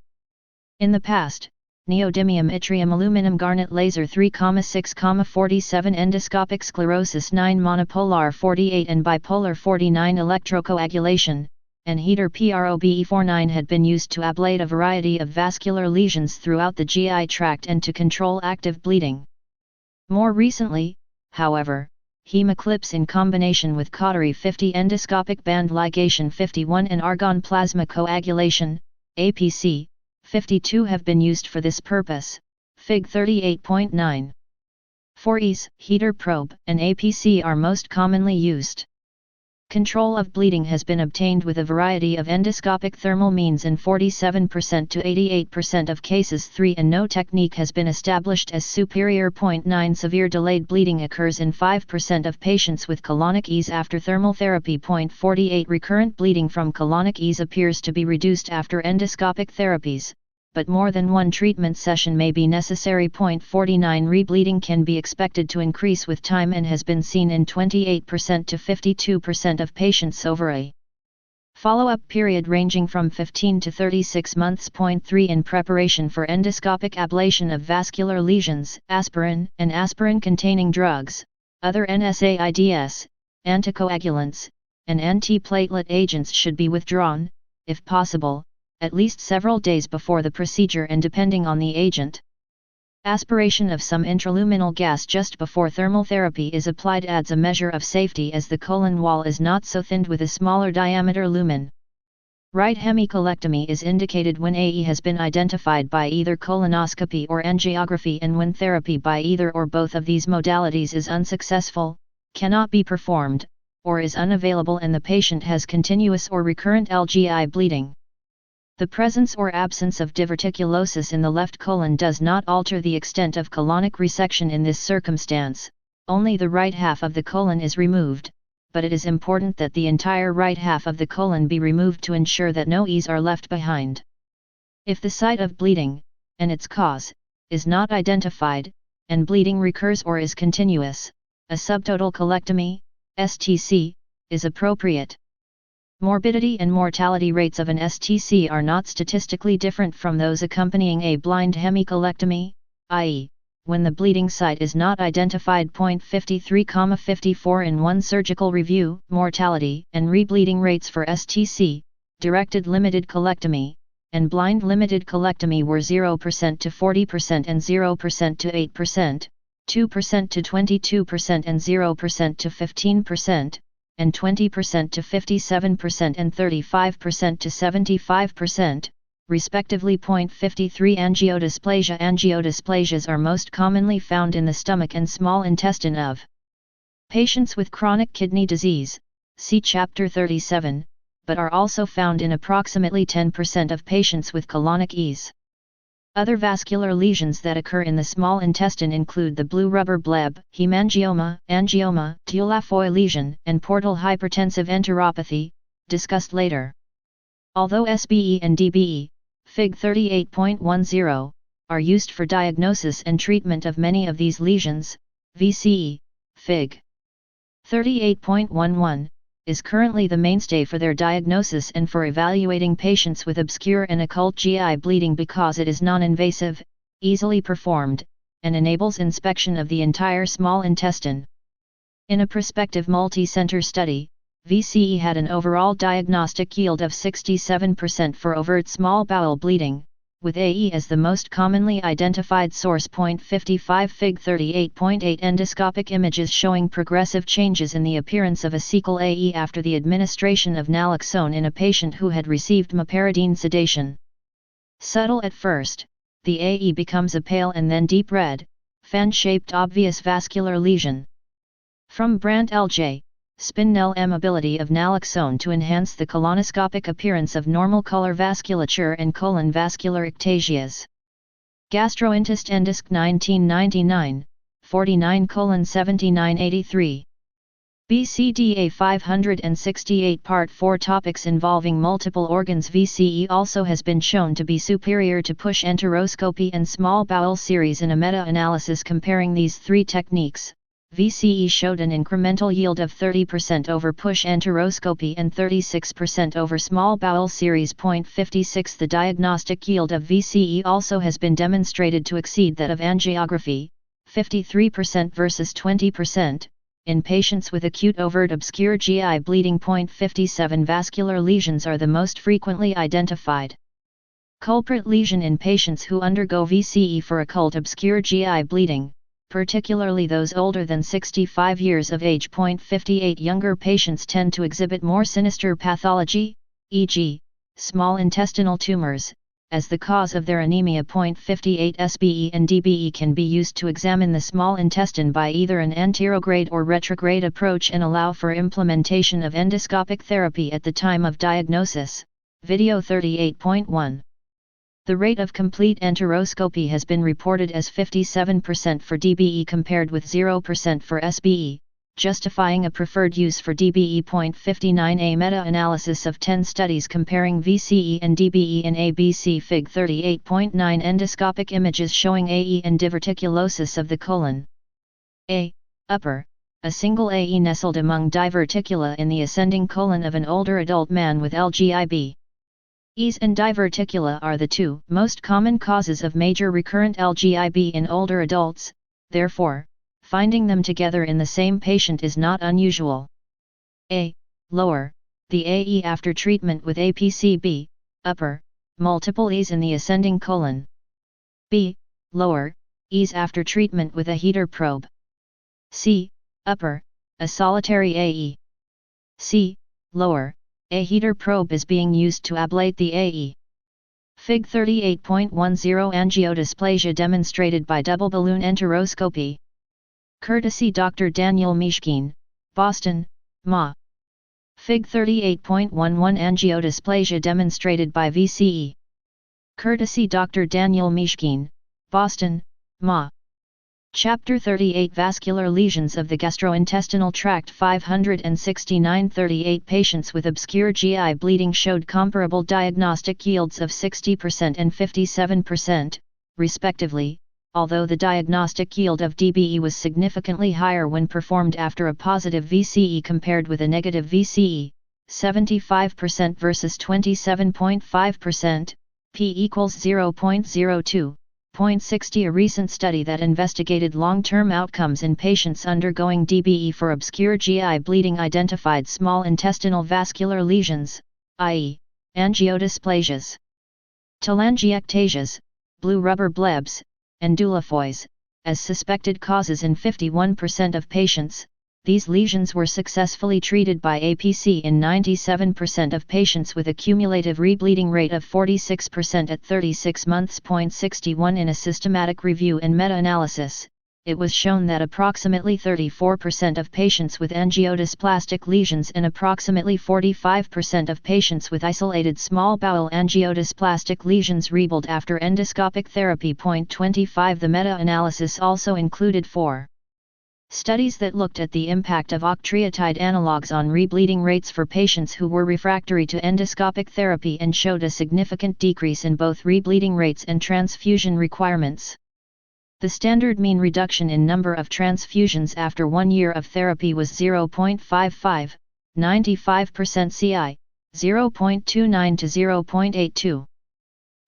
In the past, neodymium yttrium aluminum garnet laser 3,6,47 endoscopic sclerosis 9 monopolar 48 and bipolar 49 electrocoagulation, and heater PROBE49 had been used to ablate a variety of vascular lesions throughout the GI tract and to control active bleeding. More recently, however, Hemoclips in combination with cautery 50, endoscopic band ligation 51, and argon plasma coagulation, APC, 52 have been used for this purpose, Fig 38.9. 4Es, heater probe, and APC are most commonly used. Control of bleeding has been obtained with a variety of endoscopic thermal means in 47% to 88% of cases. 3 and no technique has been established as superior. 9 Severe delayed bleeding occurs in 5% of patients with colonic ease after thermal therapy. 48 Recurrent bleeding from colonic ease appears to be reduced after endoscopic therapies, but more than one treatment session may be necessary. 49 Rebleeding can be expected to increase with time and has been seen in 28% to 52% of patients over a follow-up period ranging from 15 to 36 months. 3 In preparation for endoscopic ablation of vascular lesions, aspirin and aspirin-containing drugs, other NSAIDs, anticoagulants, and antiplatelet agents should be withdrawn, if possible, at least several days before the procedure and depending on the agent. Aspiration of some intraluminal gas just before thermal therapy is applied adds a measure of safety as the colon wall is not so thinned with a smaller diameter lumen. Right hemicolectomy is indicated when AE has been identified by either colonoscopy or angiography and when therapy by either or both of these modalities is unsuccessful, cannot be performed, or is unavailable and the patient has continuous or recurrent LGI bleeding. The presence or absence of diverticulosis in the left colon does not alter the extent of colonic resection in this circumstance, only the right half of the colon is removed, but it is important that the entire right half of the colon be removed to ensure that no E's are left behind. If the site of bleeding, and its cause, is not identified, and bleeding recurs or is continuous, a subtotal colectomy, STC, is appropriate. Morbidity and mortality rates of an STC are not statistically different from those accompanying a blind hemicolectomy, i.e., when the bleeding site is not identified. 53,54 In one surgical review, mortality and rebleeding rates for STC, directed limited colectomy, and blind limited colectomy were 0% to 40% and 0% to 8%, 2% to 22% and 0% to 15%, and 20% to 57% and 35% to 75%, respectively. 53 Angiodysplasia. Angiodysplasias are most commonly found in the stomach and small intestine of patients with chronic kidney disease, see Chapter 37, but are also found in approximately 10% of patients with colonic ease. Other vascular lesions that occur in the small intestine include the blue rubber bleb, hemangioma, angioma, Dula lesion, and portal hypertensive enteropathy, discussed later. Although SBE and DBE, Fig 38.10, are used for diagnosis and treatment of many of these lesions, VCE, Fig 38.11, is currently the mainstay for their diagnosis and for evaluating patients with obscure and occult GI bleeding because it is non-invasive, easily performed, and enables inspection of the entire small intestine. In a prospective multi-center study, VCE had an overall diagnostic yield of 67% for overt small bowel bleeding, with AE as the most commonly identified source. 55 Fig 38.8 Endoscopic images showing progressive changes in the appearance of a cecal AE after the administration of naloxone in a patient who had received meperidine sedation. Subtle at first, the AE becomes a pale and then deep red, fan-shaped obvious vascular lesion. From Brandt L.J., Spinel M. Ability of naloxone to enhance the colonoscopic appearance of normal color vasculature and colon vascular ectasias. Gastrointestinal Endosc 1999, 49:7983. BCDA 568 Part 4 Topics involving multiple organs. VCE also has been shown to be superior to push enteroscopy and small bowel series in a meta-analysis comparing these three techniques. VCE showed an incremental yield of 30% over push enteroscopy and 36% over small bowel series. 56 The diagnostic yield of VCE also has been demonstrated to exceed that of angiography, 53% versus 20%, in patients with acute overt obscure GI bleeding. 57 Vascular lesions are the most frequently identified culprit lesion in patients who undergo VCE for occult obscure GI bleeding. particularly those older than 65 years of age. 58 Younger patients tend to exhibit more sinister pathology, e.g., small intestinal tumors, as the cause of their anemia. 58 SBE and DBE can be used to examine the small intestine by either an anterograde or retrograde approach and allow for implementation of endoscopic therapy at the time of diagnosis. Video 38.1. The rate of complete enteroscopy has been reported as 57% for DBE compared with 0% for SBE, justifying a preferred use for DBE. 59 A meta-analysis of 10 studies comparing VCE and DBE in ABC Fig 38.9 endoscopic images showing AE and diverticulosis of the colon. A. Upper. A single AE nestled among diverticula in the ascending colon of an older adult man with LGIB. ES and diverticula are the two most common causes of major recurrent LGIB in older adults, therefore, finding them together in the same patient is not unusual. A. Lower. The AE after treatment with APCB, upper, multiple ES in the ascending colon. B. Lower. ES after treatment with a heater probe. C. Upper, a solitary AE. C. Lower. A heater probe is being used to ablate the AE. Fig 38.10 Angiodysplasia demonstrated by double balloon enteroscopy. Courtesy Dr. Daniel Mishkin, Boston, MA. Fig 38.11 Angiodysplasia demonstrated by VCE. Courtesy Dr. Daniel Mishkin, Boston, MA. Chapter 38 Vascular Lesions of the Gastrointestinal Tract. 569 38 patients with obscure GI bleeding showed comparable diagnostic yields of 60% and 57%, respectively, although the diagnostic yield of DBE was significantly higher when performed after a positive VCE compared with a negative VCE, 75% versus 27.5%, p equals 0.02. 0.60. A recent study that investigated long-term outcomes in patients undergoing DBE for obscure GI bleeding identified small intestinal vascular lesions, i.e., angiodysplasias, Tylangiactasias, blue rubber blebs, and Dula as suspected causes in 51% of patients. These lesions were successfully treated by APC in 97% of patients with a cumulative rebleeding rate of 46% at 36 months. 61 In a systematic review and meta-analysis, it was shown that approximately 34% of patients with angiodysplastic lesions and approximately 45% of patients with isolated small bowel angiodysplastic lesions rebleed after endoscopic therapy. 25 The meta-analysis also included 4 studies that looked at the impact of octreotide analogues on rebleeding rates for patients who were refractory to endoscopic therapy and showed a significant decrease in both rebleeding rates and transfusion requirements. The standard mean reduction in number of transfusions after 1 year of therapy was 0.55, 95% CI, 0.29 to 0.82.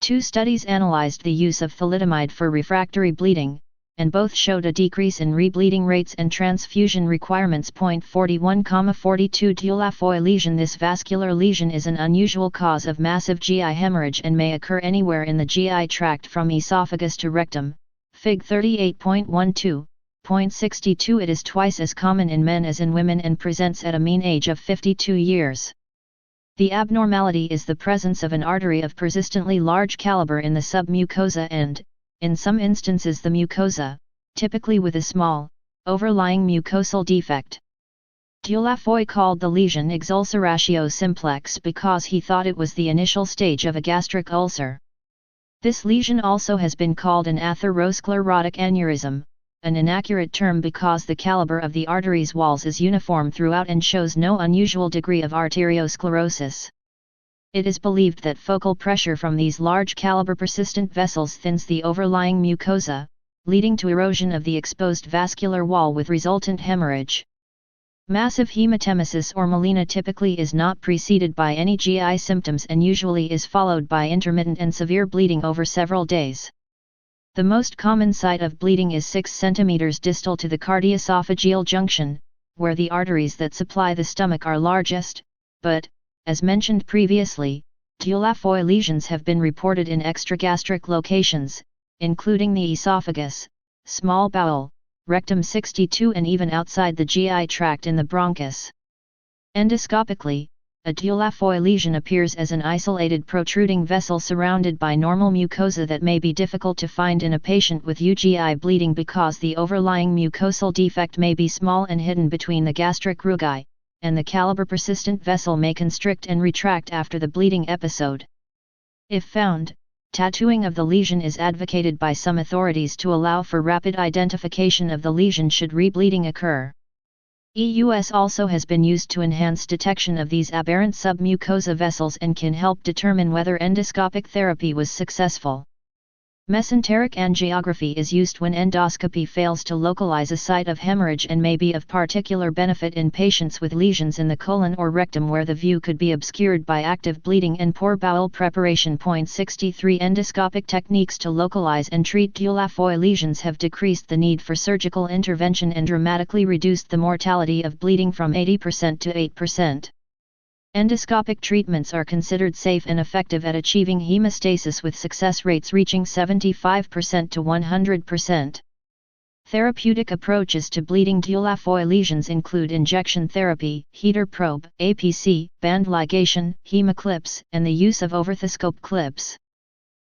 2 studies analyzed the use of thalidomide for refractory bleeding, and both showed a decrease in rebleeding rates and transfusion requirements. 41,42 Dula lesion. This vascular lesion is an unusual cause of massive GI hemorrhage and may occur anywhere in the GI tract from esophagus to rectum. Fig 38.12. 62 It is twice as common in men as in women and presents at a mean age of 52 years. The abnormality is the presence of an artery of persistently large caliber in the submucosa and, in some instances, the mucosa, typically with a small, overlying mucosal defect. Dula called the lesion exulceratio simplex because he thought it was the initial stage of a gastric ulcer. This lesion also has been called an atherosclerotic aneurysm, an inaccurate term because the caliber of the arteries' walls is uniform throughout and shows no unusual degree of arteriosclerosis. It is believed that focal pressure from these large caliber persistent vessels thins the overlying mucosa, leading to erosion of the exposed vascular wall with resultant hemorrhage. Massive hematemesis or melena typically is not preceded by any GI symptoms and usually is followed by intermittent and severe bleeding over several days. The most common site of bleeding is 6 cm distal to the cardioesophageal junction, where the arteries that supply the stomach are largest, but, as mentioned previously, Dula lesions have been reported in extragastric locations, including the esophagus, small bowel, rectum 62 and even outside the GI tract in the bronchus. Endoscopically, a Dula-Foy lesion appears as an isolated protruding vessel surrounded by normal mucosa that may be difficult to find in a patient with UGI bleeding because the overlying mucosal defect may be small and hidden between the gastric rugae, and the caliber persistent vessel may constrict and retract after the bleeding episode. If found, tattooing of the lesion is advocated by some authorities to allow for rapid identification of the lesion should rebleeding occur. EUS also has been used to enhance detection of these aberrant submucosa vessels and can help determine whether endoscopic therapy was successful. Mesenteric angiography is used when endoscopy fails to localize a site of hemorrhage and may be of particular benefit in patients with lesions in the colon or rectum where the view could be obscured by active bleeding and poor bowel preparation. 63 Endoscopic techniques to localize and treat Dula-Foy lesions have decreased the need for surgical intervention and dramatically reduced the mortality of bleeding from 80% to 8%. Endoscopic treatments are considered safe and effective at achieving hemostasis with success rates reaching 75% to 100%. Therapeutic approaches to bleeding Dula-Foy lesions include injection therapy, heater probe, APC, band ligation, hemoclips, and the use of overthoscope clips.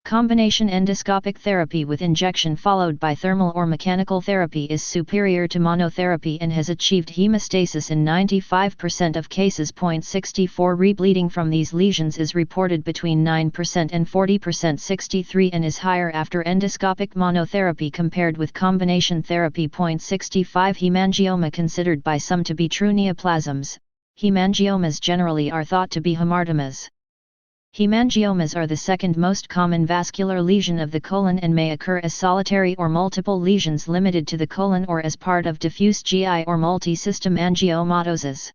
Combination endoscopic therapy with injection followed by thermal or mechanical therapy is superior to monotherapy and has achieved hemostasis in 95% of cases. 64 Rebleeding from these lesions is reported between 9% and 40%. 63 and is higher after endoscopic monotherapy compared with combination therapy. 65 Hemangioma considered by some to be true neoplasms. Hemangiomas generally are thought to be hamartomas. Hemangiomas are the second most common vascular lesion of the colon and may occur as solitary or multiple lesions limited to the colon or as part of diffuse GI or multi-system angiomatosis.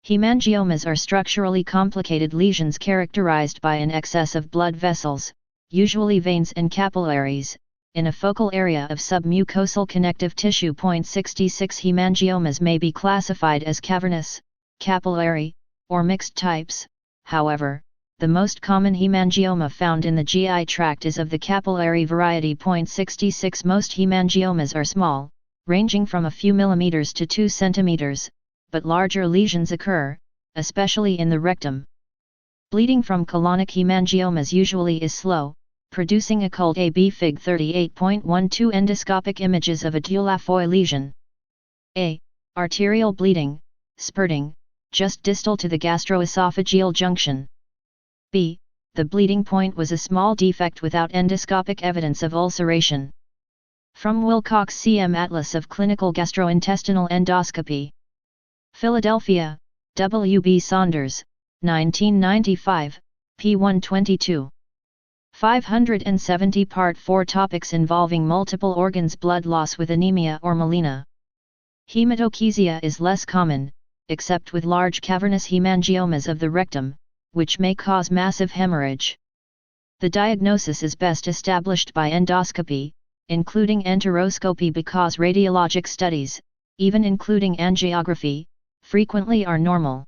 Hemangiomas are structurally complicated lesions characterized by an excess of blood vessels, usually veins and capillaries, in a focal area of submucosal connective tissue. 66 Hemangiomas may be classified as cavernous, capillary, or mixed types. However, the most common hemangioma found in the GI tract is of the capillary variety. 66 Most hemangiomas are small, ranging from a few millimeters to 2 centimeters, but larger lesions occur, especially in the rectum. Bleeding from colonic hemangiomas usually is slow, producing occult AB Fig 38.12 endoscopic images of a Dula-Foy lesion. A. Arterial bleeding, spurting, just distal to the gastroesophageal junction. B. The bleeding point was a small defect without endoscopic evidence of ulceration. From Wilcox CM Atlas of Clinical Gastrointestinal Endoscopy. Philadelphia, W. B. Saunders, 1995, p. 122. 570 Part 4 Topics involving multiple organs. Blood loss with anemia or melena. Hematochezia is less common, except with large cavernous hemangiomas of the rectum, which may cause massive hemorrhage. The diagnosis is best established by endoscopy, including enteroscopy because radiologic studies, even including angiography, frequently are normal.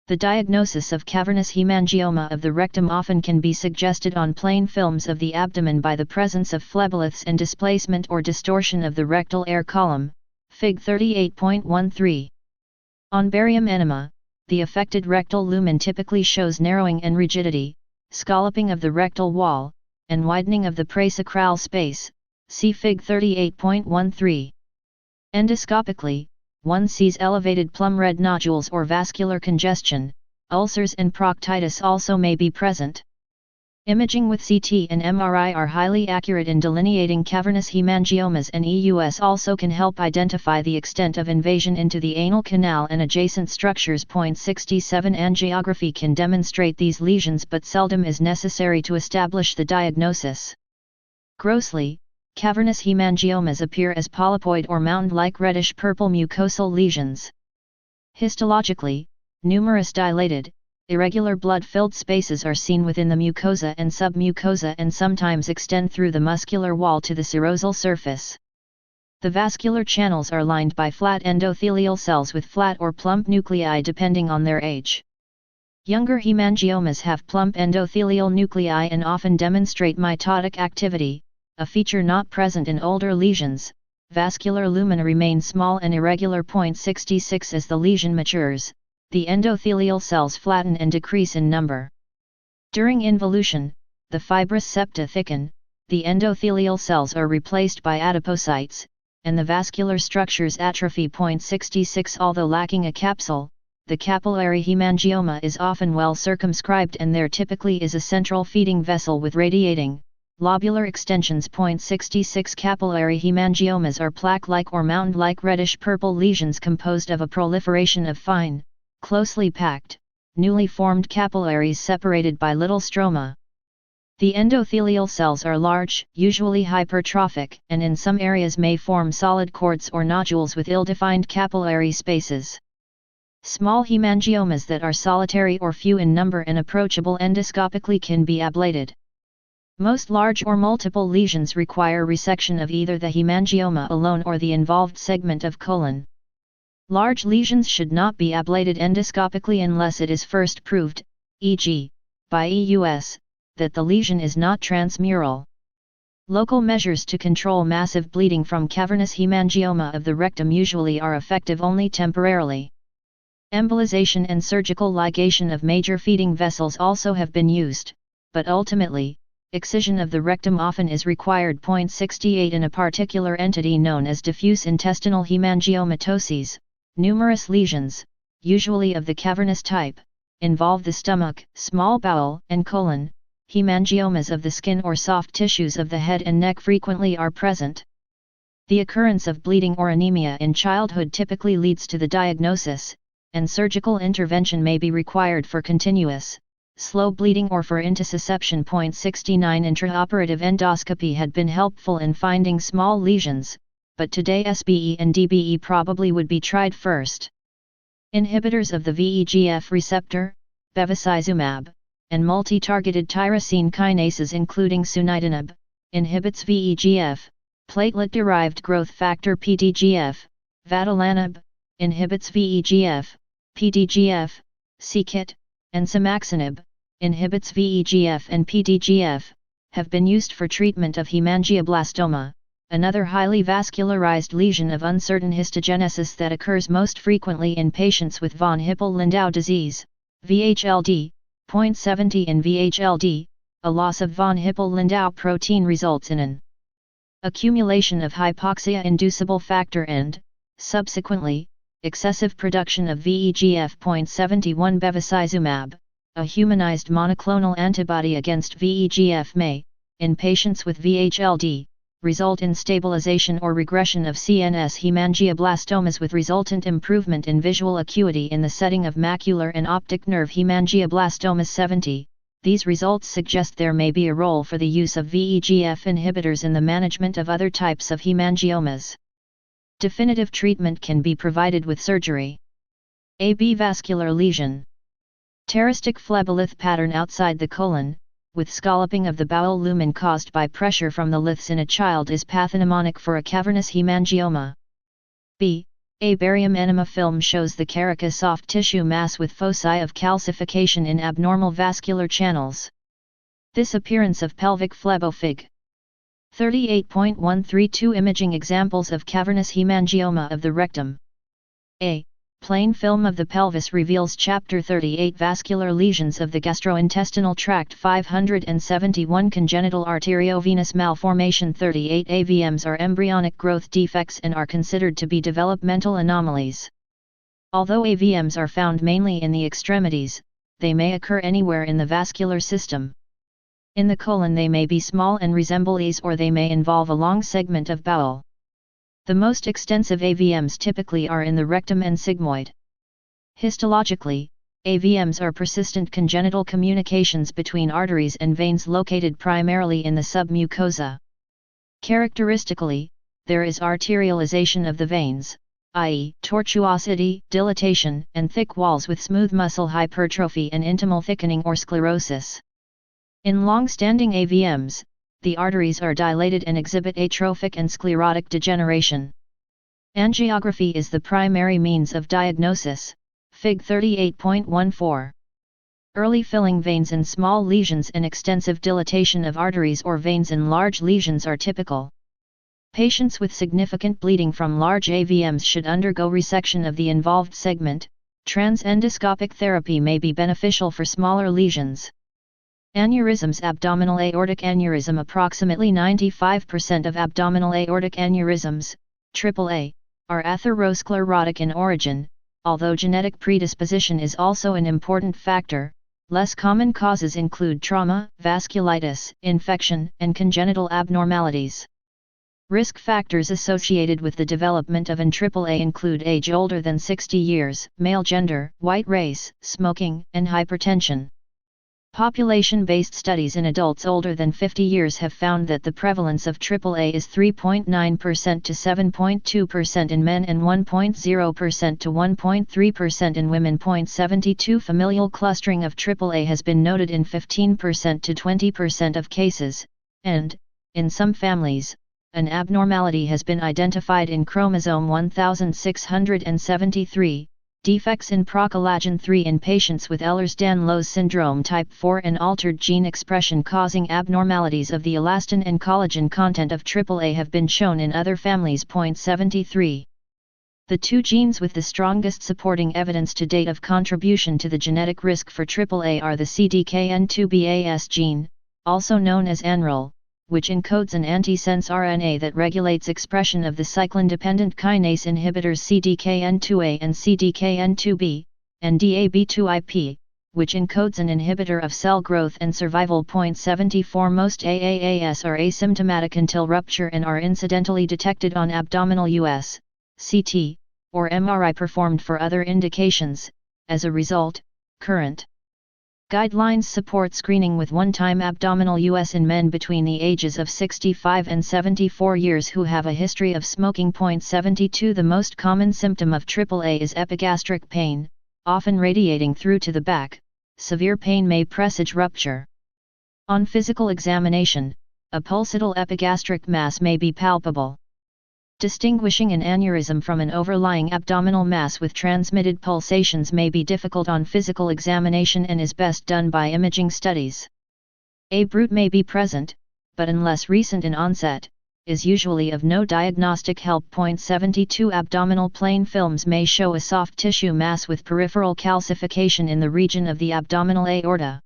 The diagnosis of cavernous hemangioma of the rectum often can be suggested on plain films of the abdomen by the presence of phleboliths and displacement or distortion of the rectal air column, Fig 38.13. On barium enema, the affected rectal lumen typically shows narrowing and rigidity, scalloping of the rectal wall, and widening of the presacral space, see Fig 38.13. Endoscopically, one sees elevated plum-red nodules or vascular congestion. Ulcers and proctitis also may be present. Imaging with CT and MRI are highly accurate in delineating cavernous hemangiomas, and EUS also can help identify the extent of invasion into the anal canal and adjacent structures. 67 Angiography can demonstrate these lesions but seldom is necessary to establish the diagnosis. Grossly, cavernous hemangiomas appear as polypoid or mound-like reddish-purple mucosal lesions. Histologically, numerous dilated, irregular blood-filled spaces are seen within the mucosa and submucosa and sometimes extend through the muscular wall to the serosal surface. The vascular channels are lined by flat endothelial cells with flat or plump nuclei depending on their age. Younger hemangiomas have plump endothelial nuclei and often demonstrate mitotic activity, a feature not present in older lesions. vascular lumina remain small and irregular. 66 As the lesion matures, the endothelial cells flatten and decrease in number. During involution, the fibrous septa thicken, the endothelial cells are replaced by adipocytes, and the vascular structures atrophy. 66 Although lacking a capsule, the capillary hemangioma is often well circumscribed and there typically is a central feeding vessel with radiating, lobular extensions. 66 Capillary hemangiomas are plaque-like or mound-like reddish-purple lesions composed of a proliferation of fine, closely packed, newly formed capillaries separated by little stroma. The endothelial cells are large, usually hypertrophic, and in some areas may form solid cords or nodules with ill-defined capillary spaces. Small hemangiomas that are solitary or few in number and approachable endoscopically can be ablated. Most large or multiple lesions require resection of either the hemangioma alone or the involved segment of colon. Large lesions should not be ablated endoscopically unless it is first proved, e.g., by EUS, that the lesion is not transmural. Local measures to control massive bleeding from cavernous hemangioma of the rectum usually are effective only temporarily. Embolization and surgical ligation of major feeding vessels also have been used, but ultimately, excision of the rectum often is required. 68 In a particular entity known as diffuse intestinal hemangiomatoses, numerous lesions, usually of the cavernous type, involve the stomach, small bowel, and colon. Hemangiomas of the skin or soft tissues of the head and neck frequently are present. The occurrence of bleeding or anemia in childhood typically leads to the diagnosis, and surgical intervention may be required for continuous, slow bleeding or for intussusception. 69 Intraoperative endoscopy had been helpful in finding small lesions, but today SBE and DBE probably would be tried first. Inhibitors of the VEGF receptor, bevacizumab, and multi-targeted tyrosine kinases including sunitinib, inhibits VEGF, platelet-derived growth factor PDGF, vadalanib, inhibits VEGF, PDGF, c-KIT, and semaxanib, inhibits VEGF and PDGF, have been used for treatment of hemangioblastoma, another highly vascularized lesion of uncertain histogenesis that occurs most frequently in patients with von Hippel-Lindau disease, VHLD. 70 In VHLD, a loss of von Hippel-Lindau protein results in an accumulation of hypoxia-inducible factor and, subsequently, excessive production of VEGF. 71 Bevacizumab, a humanized monoclonal antibody against VEGF may, in patients with VHLD, result in stabilization or regression of CNS hemangioblastomas with resultant improvement in visual acuity in the setting of macular and optic nerve hemangioblastomas. 70. These results suggest there may be a role for the use of VEGF inhibitors in the management of other types of hemangiomas. Definitive treatment can be provided with surgery. AB vascular lesion. Pteristic phlebolith pattern outside the colon, with scalloping of the bowel lumen caused by pressure from the liths in a child is pathognomonic for a cavernous hemangioma. B. A barium enema film shows the carica soft tissue mass with foci of calcification in abnormal vascular channels. This appearance of pelvic phlebo Fig. 38.132 Imaging examples of cavernous hemangioma of the rectum. A. Plain film of the pelvis reveals Chapter 38 vascular lesions of the gastrointestinal tract. 571 Congenital arteriovenous malformation. 38 AVMs are embryonic growth defects and are considered to be developmental anomalies. Although AVMs are found mainly in the extremities, they may occur anywhere in the vascular system. In the colon they may be small and resemble EAs, or they may involve a long segment of bowel. The most extensive AVMs typically are in the rectum and sigmoid. Histologically, AVMs are persistent congenital communications between arteries and veins located primarily in the submucosa. Characteristically, there is arterialization of the veins, i.e., tortuosity, dilatation, and thick walls with smooth muscle hypertrophy and intimal thickening or sclerosis. In long-standing AVMs, the arteries are dilated and exhibit atrophic and sclerotic degeneration. Angiography is the primary means of diagnosis, Fig. 38.14. Early filling veins in small lesions and extensive dilatation of arteries or veins in large lesions are typical. Patients with significant bleeding from large AVMs should undergo resection of the involved segment. Transendoscopic therapy may be beneficial for smaller lesions. Aneurysms. Abdominal aortic aneurysm. Approximately 95% of abdominal aortic aneurysms, AAA, are atherosclerotic in origin, although genetic predisposition is also an important factor. Less common causes include trauma, vasculitis, infection, and congenital abnormalities. Risk factors associated with the development of an AAA include age older than 60 years, male gender, white race, smoking, and hypertension. Population-based studies in adults older than 50 years have found that the prevalence of AAA is 3.9% to 7.2% in men and 1.0% to 1.3% in women. 0.72 Familial clustering of AAA has been noted in 15% to 20% of cases, and, in some families, an abnormality has been identified in chromosome 1673, defects in procollagen 3 in patients with Ehlers-Danlos syndrome type 4 and altered gene expression causing abnormalities of the elastin and collagen content of AAA have been shown in other families. 0.73. The two genes with the strongest supporting evidence to date of contribution to the genetic risk for AAA are the CDKN2BAS gene, also known as ANRL, which encodes an antisense RNA that regulates expression of the cyclin-dependent kinase inhibitors CDKN2A and CDKN2B, and DAB2IP, which encodes an inhibitor of cell growth and survival. 0.74 Most AAAS are asymptomatic until rupture and are incidentally detected on abdominal US, CT, or MRI performed for other indications. As a result, current guidelines support screening with one-time abdominal US in men between the ages of 65 and 74 years who have a history of smoking. 0.72 The most common symptom of AAA is epigastric pain, often radiating through to the back. Severe pain may presage rupture. On physical examination, a pulsatile epigastric mass may be palpable. Distinguishing an aneurysm from an overlying abdominal mass with transmitted pulsations may be difficult on physical examination and is best done by imaging studies. A bruit may be present, but unless recent in onset, is usually of no diagnostic help. 0.72 Abdominal plain films may show a soft tissue mass with peripheral calcification in the region of the abdominal aorta.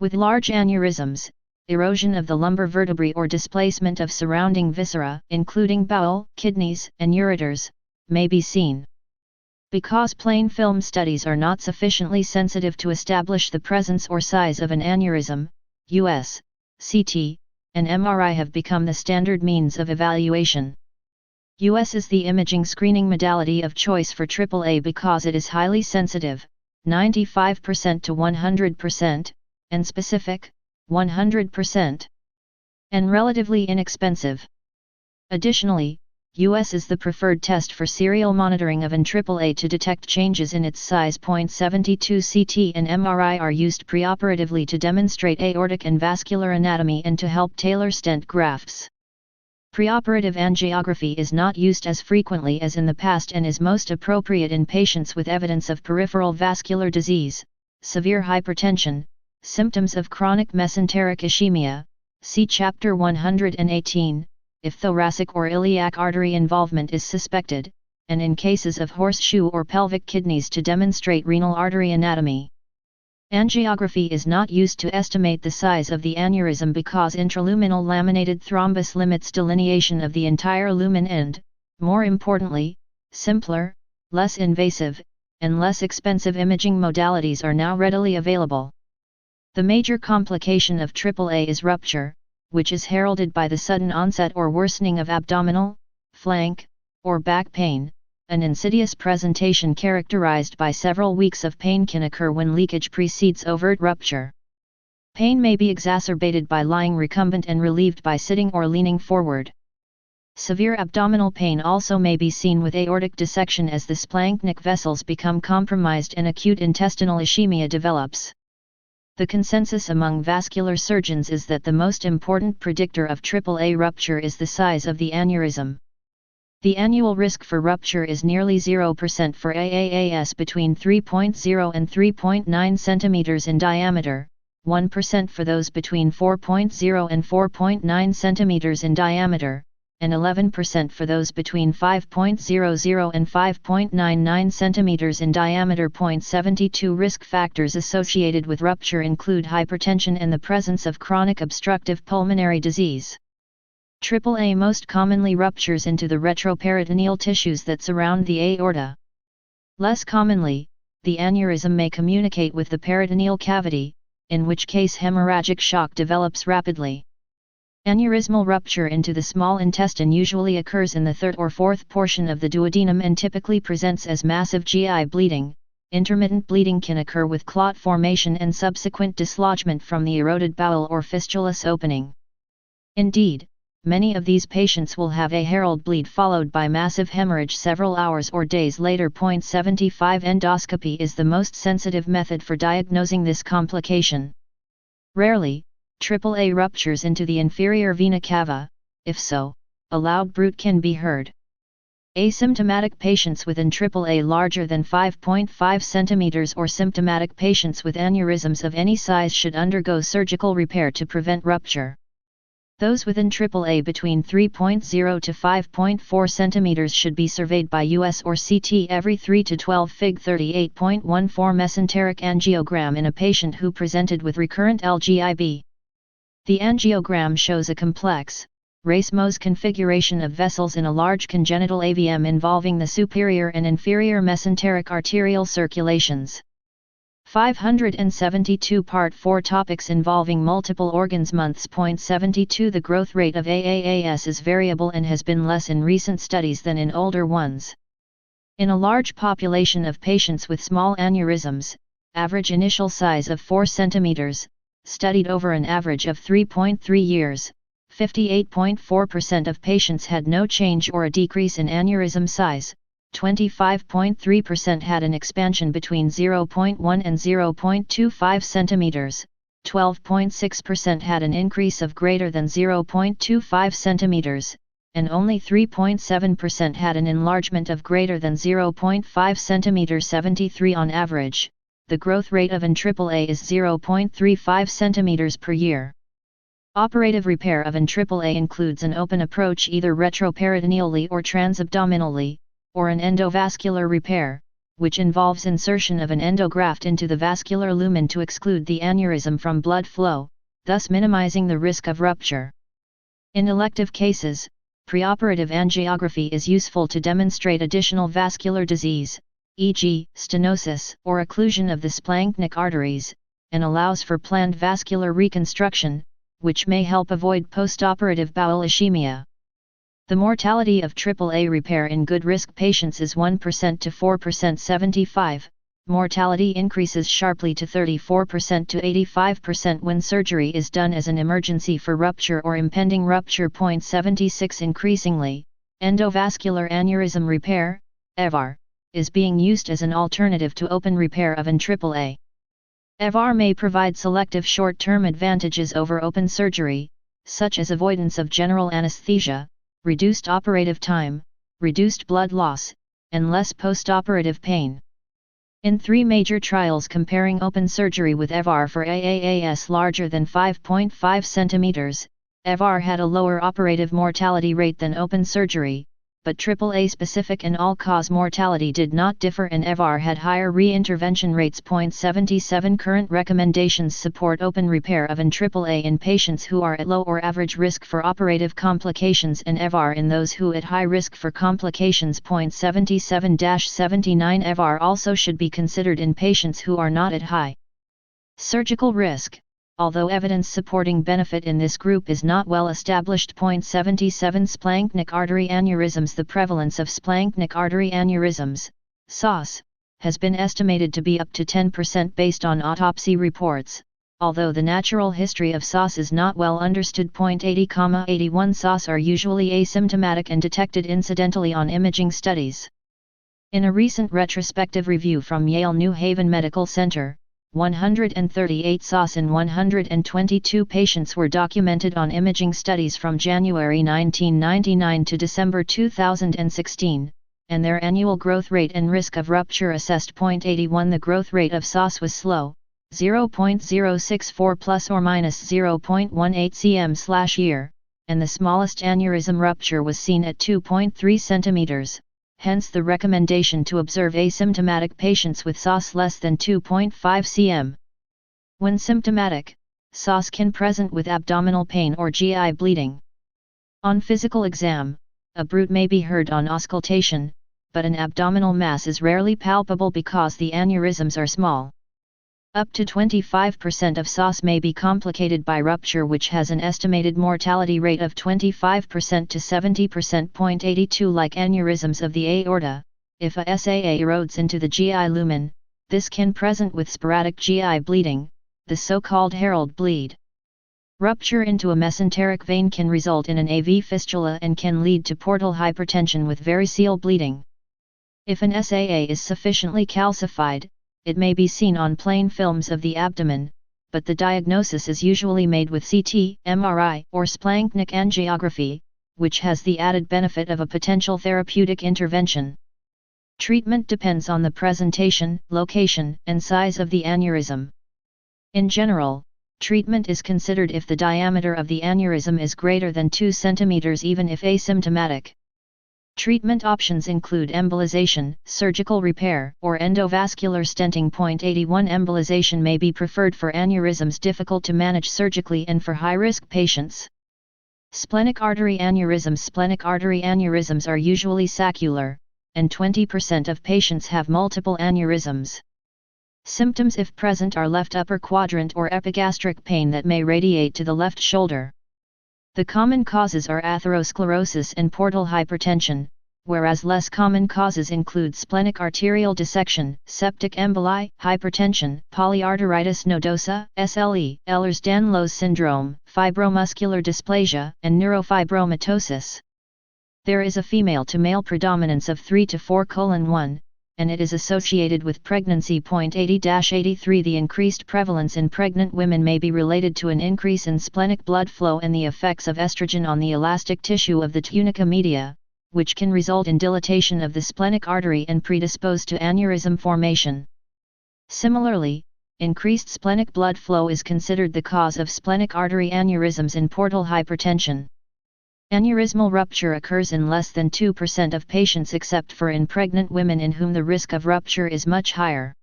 With large aneurysms, erosion of the lumbar vertebrae or displacement of surrounding viscera, including bowel, kidneys, and ureters, may be seen. Because plain film studies are not sufficiently sensitive to establish the presence or size of an aneurysm, US, CT, and MRI have become the standard means of evaluation. US is the imaging screening modality of choice for AAA because it is highly sensitive, 95% to 100%, and specific, 100%, and relatively inexpensive. Additionally, US is the preferred test for serial monitoring of an AAA to detect changes in its size. 0.72 CT and MRI are used preoperatively to demonstrate aortic and vascular anatomy and to help tailor stent grafts. Preoperative angiography is not used as frequently as in the past and is most appropriate in patients with evidence of peripheral vascular disease, severe hypertension, symptoms of chronic mesenteric ischemia, see Chapter 118, if thoracic or iliac artery involvement is suspected, and in cases of horseshoe or pelvic kidneys to demonstrate renal artery anatomy. Angiography is not used to estimate the size of the aneurysm because intraluminal laminated thrombus limits delineation of the entire lumen and, more importantly, simpler, less invasive, and less expensive imaging modalities are now readily available. The major complication of AAA is rupture, which is heralded by the sudden onset or worsening of abdominal, flank, or back pain. An insidious presentation characterized by several weeks of pain can occur when leakage precedes overt rupture. Pain may be exacerbated by lying recumbent and relieved by sitting or leaning forward. Severe abdominal pain also may be seen with aortic dissection as the splanchnic vessels become compromised and acute intestinal ischemia develops. The consensus among vascular surgeons is that the most important predictor of AAA rupture is the size of the aneurysm. The annual risk for rupture is nearly 0% for AAAS between 3.0 and 3.9 cm in diameter, 1% for those between 4.0 and 4.9 cm in diameter, and 11% for those between 5.00 and 5.99 cm in diameter. 72 Risk factors associated with rupture include hypertension and the presence of chronic obstructive pulmonary disease. AAA most commonly ruptures into the retroperitoneal tissues that surround the aorta. Less commonly, the aneurysm may communicate with the peritoneal cavity, in which case hemorrhagic shock develops rapidly. Aneurysmal rupture into the small intestine usually occurs in the third or fourth portion of the duodenum and typically presents as massive GI bleeding. Intermittent bleeding can occur with clot formation and subsequent dislodgement from the eroded bowel or fistulous opening. Indeed, many of these patients will have a herald bleed followed by massive hemorrhage several hours or days later. 75 Endoscopy is the most sensitive method for diagnosing this complication. Rarely, AAA ruptures into the inferior vena cava. If so, a loud bruit can be heard. Asymptomatic patients with an AAA larger than 5.5 cm or symptomatic patients with aneurysms of any size should undergo surgical repair to prevent rupture. Those with an AAA between 3.0 to 5.4 cm should be surveyed by US or CT every 3 to 12 Fig. 38.14 Mesenteric angiogram in a patient who presented with recurrent LGIB. The angiogram shows a complex, race-Mohs configuration of vessels in a large congenital AVM involving the superior and inferior mesenteric arterial circulations. 572 Part 4 Topics involving multiple organs. Months. 72 The growth rate of AAAS is variable and has been less in recent studies than in older ones. In a large population of patients with small aneurysms, average initial size of 4 cm, studied over an average of 3.3 years, 58.4% of patients had no change or a decrease in aneurysm size, 25.3% had an expansion between 0.1 and 0.25 cm, 12.6% had an increase of greater than 0.25 cm, and only 3.7% had an enlargement of greater than 0.5 cm. 73 On average, the growth rate of an AAA is 0.35 cm per year. Operative repair of an AAA includes an open approach either retroperitoneally or transabdominally, or an endovascular repair, which involves insertion of an endograft into the vascular lumen to exclude the aneurysm from blood flow, thus minimizing the risk of rupture. In elective cases, preoperative angiography is useful to demonstrate additional vascular disease, e.g., stenosis or occlusion of the splanchnic arteries, and allows for planned vascular reconstruction, which may help avoid postoperative bowel ischemia. The mortality of AAA repair in good risk patients is 1% to 4%. 75. Mortality increases sharply to 34% to 85% when surgery is done as an emergency for rupture or impending rupture. 76 Increasingly, endovascular aneurysm repair, EVAR, is being used as an alternative to open repair of an AAA. EVAR may provide selective short-term advantages over open surgery, such as avoidance of general anesthesia, reduced operative time, reduced blood loss, and less postoperative pain. In 3 major trials comparing open surgery with EVAR for AAAS larger than 5.5 cm, EVAR had a lower operative mortality rate than open surgery, but AAA-specific and all-cause mortality did not differ and EVAR had higher re-intervention rates. 77 Current recommendations support open repair of an AAA in patients who are at low or average risk for operative complications and EVAR in those who at high risk for complications. 77-79 EVAR also should be considered in patients who are not at high surgical risk, although evidence supporting benefit in this group is not well established. 77 Splanchnic artery aneurysms. The prevalence of splanchnic artery aneurysms, SAAS, has been estimated to be up to 10% based on autopsy reports, although the natural history of SAAS is not well understood. 80-81 SAAS are usually asymptomatic and detected incidentally on imaging studies. In a recent retrospective review from Yale New Haven Medical Center, 138 SAAS in 122 patients were documented on imaging studies from January 1999 to December 2016, and their annual growth rate and risk of rupture assessed. 81 The growth rate of SAAS was slow, 0.064 plus or minus 0.18 cm/year, and the smallest aneurysm rupture was seen at 2.3 cm, hence the recommendation to observe asymptomatic patients with SOS less than 2.5 cm. When symptomatic, SOS can present with abdominal pain or GI bleeding. On physical exam, a bruit may be heard on auscultation, but an abdominal mass is rarely palpable because the aneurysms are small. Up to 25% of SOS may be complicated by rupture, which has an estimated mortality rate of 25% to 70%. 0.82 Like aneurysms of the aorta, if a SAA erodes into the GI lumen, this can present with sporadic GI bleeding, the so-called herald bleed. Rupture into a mesenteric vein can result in an AV fistula and can lead to portal hypertension with variceal bleeding. If an SAA is sufficiently calcified, it may be seen on plain films of the abdomen, but the diagnosis is usually made with CT, MRI, or splanchnic angiography, which has the added benefit of a potential therapeutic intervention. Treatment depends on the presentation, location, and size of the aneurysm. In general, treatment is considered if the diameter of the aneurysm is greater than 2 cm even if asymptomatic. Treatment options include embolization, surgical repair, or endovascular stenting. 0.81 Embolization may be preferred for aneurysms difficult to manage surgically and for high-risk patients. Splenic artery aneurysms. Splenic artery aneurysms are usually saccular, and 20% of patients have multiple aneurysms. Symptoms if present are left upper quadrant or epigastric pain that may radiate to the left shoulder. The common causes are atherosclerosis and portal hypertension, whereas less common causes include splenic arterial dissection, septic emboli, hypertension, polyarteritis nodosa, SLE, Ehlers-Danlos syndrome, fibromuscular dysplasia, and neurofibromatosis. There is a female-to-male predominance of 3 to 4:1, and it is associated with pregnancy. 0.80-83 The increased prevalence in pregnant women may be related to an increase in splenic blood flow and the effects of estrogen on the elastic tissue of the tunica media, which can result in dilatation of the splenic artery and predispose to aneurysm formation. Similarly, increased splenic blood flow is considered the cause of splenic artery aneurysms in portal hypertension. Aneurysmal rupture occurs in less than 2% of patients except for in pregnant women in whom the risk of rupture is much higher.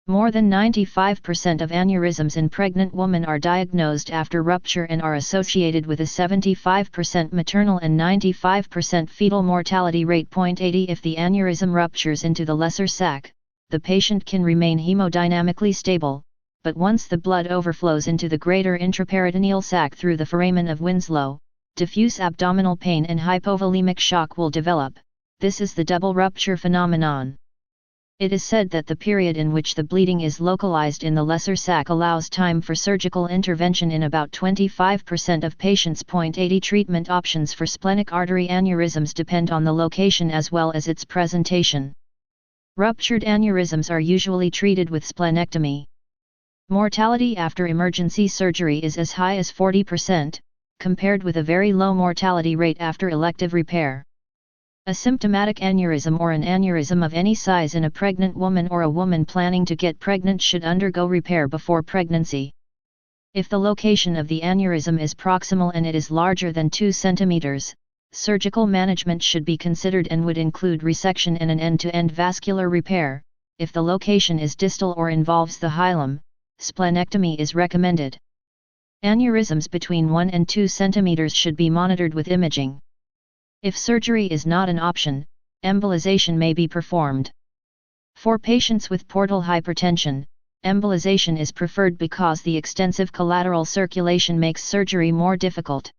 More than 95% of aneurysms in pregnant women are diagnosed after rupture and are associated with a 75% maternal and 95% fetal mortality rate. 0.80 If the aneurysm ruptures into the lesser sac, the patient can remain hemodynamically stable, but once the blood overflows into the greater intraperitoneal sac through the foramen of Winslow, diffuse abdominal pain and hypovolemic shock will develop. This is the double rupture phenomenon. It is said that the period in which the bleeding is localized in the lesser sac allows time for surgical intervention in about 25% of patients. 0.80 Treatment options for splenic artery aneurysms depend on the location as well as its presentation. Ruptured aneurysms are usually treated with splenectomy. Mortality after emergency surgery is as high as 40%, compared with a very low mortality rate after elective repair. A symptomatic aneurysm or an aneurysm of any size in a pregnant woman or a woman planning to get pregnant should undergo repair before pregnancy. If the location of the aneurysm is proximal and it is larger than 2 cm, surgical management should be considered and would include resection and an end-to-end vascular repair. If the location is distal or involves the hilum, splenectomy is recommended. Aneurysms between 1 and 2 cm should be monitored with imaging. If surgery is not an option, embolization may be performed. For patients with portal hypertension, embolization is preferred because the extensive collateral circulation makes surgery more difficult.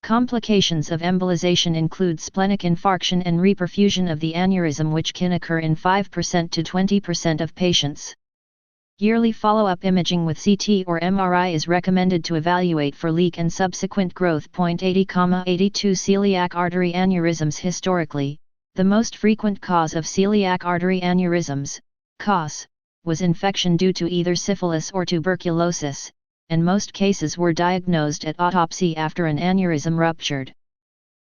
Complications of embolization include splenic infarction and reperfusion of the aneurysm, which can occur in 5% to 20% of patients. Yearly follow-up imaging with CT or MRI is recommended to evaluate for leak and subsequent growth. 0.80-82 Celiac artery aneurysms. Historically, the most frequent cause of celiac artery aneurysms, CAAS, was infection due to either syphilis or tuberculosis, and most cases were diagnosed at autopsy after an aneurysm ruptured.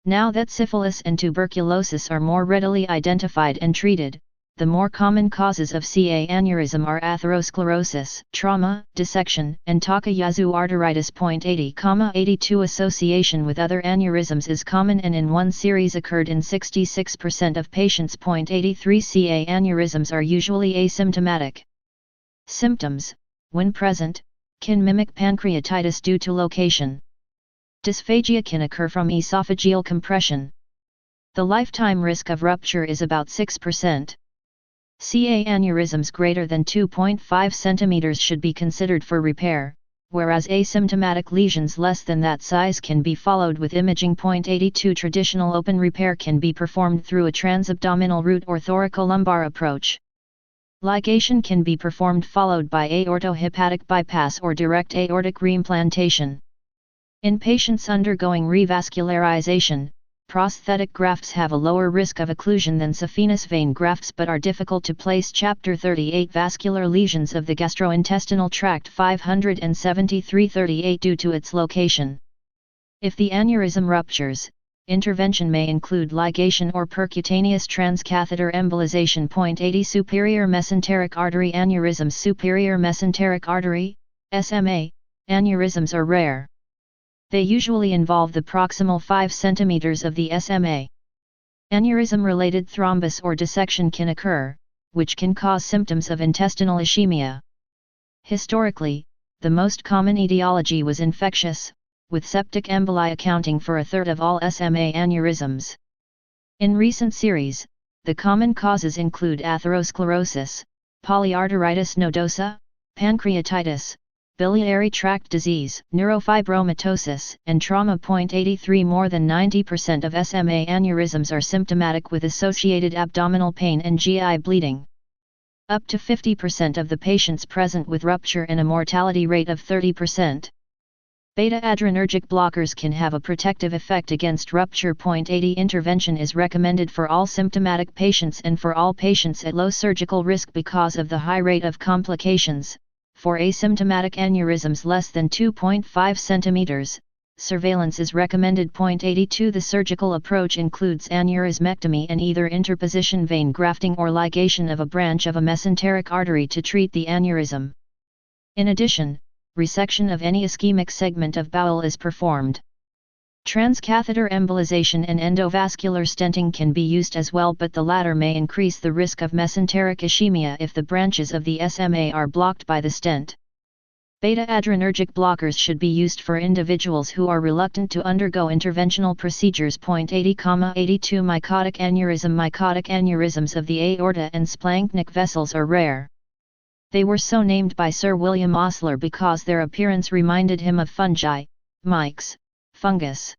Now that syphilis and tuberculosis are more readily identified and treated, The more common causes of Ca aneurysm are atherosclerosis, trauma, dissection, and Takayasu arteritis. 80,82 Association with other aneurysms is common and in one series occurred in 66% of patients. 83 Ca aneurysms are usually asymptomatic. Symptoms, when present, can mimic pancreatitis due to location. Dysphagia can occur from esophageal compression. The lifetime risk of rupture is about 6%. Ca aneurysms greater than 2.5 cm should be considered for repair, whereas asymptomatic lesions less than that size can be followed with imaging. 82 Traditional open repair can be performed through a transabdominal route or thoracolumbar approach. Ligation can be performed followed by aortohepatic bypass or direct aortic reimplantation. In patients undergoing revascularization, prosthetic grafts have a lower risk of occlusion than saphenous vein grafts but are difficult to place. Chapter 38 Vascular lesions of the gastrointestinal tract 573-38 due to its location. If the aneurysm ruptures, intervention may include ligation or percutaneous transcatheter embolization. 80 Superior mesenteric artery aneurysms. Superior mesenteric artery, SMA, aneurysms are rare. They usually involve the proximal 5 cm of the SMA. Aneurysm-related thrombus or dissection can occur, which can cause symptoms of intestinal ischemia. Historically, the most common etiology was infectious, with septic emboli accounting for a third of all SMA aneurysms. In recent series, the common causes include atherosclerosis, polyarteritis nodosa, pancreatitis, biliary tract disease, neurofibromatosis, and trauma. 83 More than 90% of SMA aneurysms are symptomatic with associated abdominal pain and GI bleeding. Up to 50% of the patients present with rupture and a mortality rate of 30%. Beta-adrenergic blockers can have a protective effect against rupture. 80 Intervention is recommended for all symptomatic patients and for all patients at low surgical risk because of the high rate of complications. For asymptomatic aneurysms less than 2.5 cm, surveillance is recommended. 82 The surgical approach includes aneurysmectomy and either interposition vein grafting or ligation of a branch of a mesenteric artery to treat the aneurysm. In addition, resection of any ischemic segment of bowel is performed. Transcatheter embolization and endovascular stenting can be used as well, but the latter may increase the risk of mesenteric ischemia if the branches of the SMA are blocked by the stent. Beta-adrenergic blockers should be used for individuals who are reluctant to undergo interventional procedures. 80,82 Mycotic aneurysm. Mycotic aneurysms of the aorta and splanchnic vessels are rare. They were so named by Sir William Osler because their appearance reminded him of fungi, myx, fungus.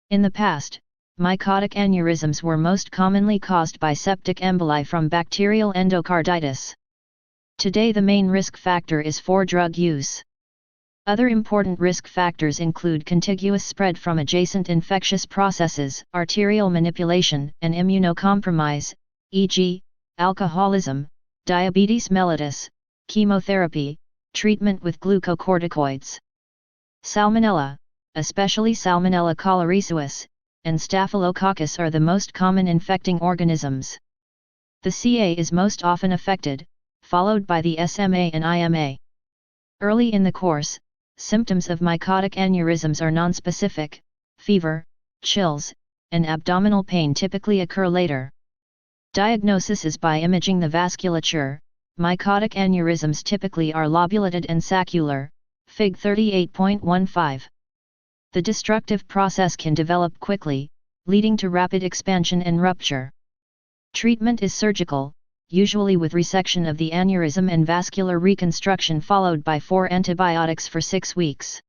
In the past, mycotic aneurysms were most commonly caused by septic emboli from bacterial endocarditis. Today the main risk factor is for drug use. Other important risk factors include contiguous spread from adjacent infectious processes, arterial manipulation, and immunocompromise, e.g., alcoholism, diabetes mellitus, chemotherapy, treatment with glucocorticoids. Salmonella, especially Salmonella choleraesuis, and Staphylococcus are the most common infecting organisms. The Ca is most often affected, followed by the SMA and IMA. Early in the course, symptoms of mycotic aneurysms are nonspecific, fever, chills, and abdominal pain typically occur later. Diagnosis is by imaging the vasculature. Mycotic aneurysms typically are lobulated and saccular, Fig 38.15. The destructive process can develop quickly, leading to rapid expansion and rupture. Treatment is surgical, usually with resection of the aneurysm and vascular reconstruction followed by 4 antibiotics for 6 weeks.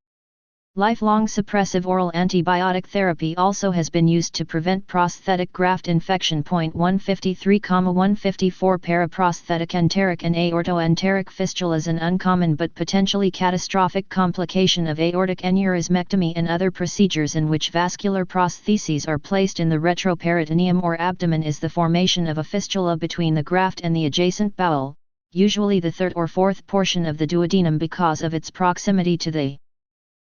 Lifelong suppressive oral antibiotic therapy also has been used to prevent prosthetic graft infection. 153,154 Paraprosthetic enteric and aortoenteric fistula is an uncommon but potentially catastrophic complication of aortic aneurysmectomy and other procedures in which vascular prostheses are placed in the retroperitoneum or abdomen. Is the formation of a fistula between the graft and the adjacent bowel, usually the third or fourth portion of the duodenum because of its proximity to the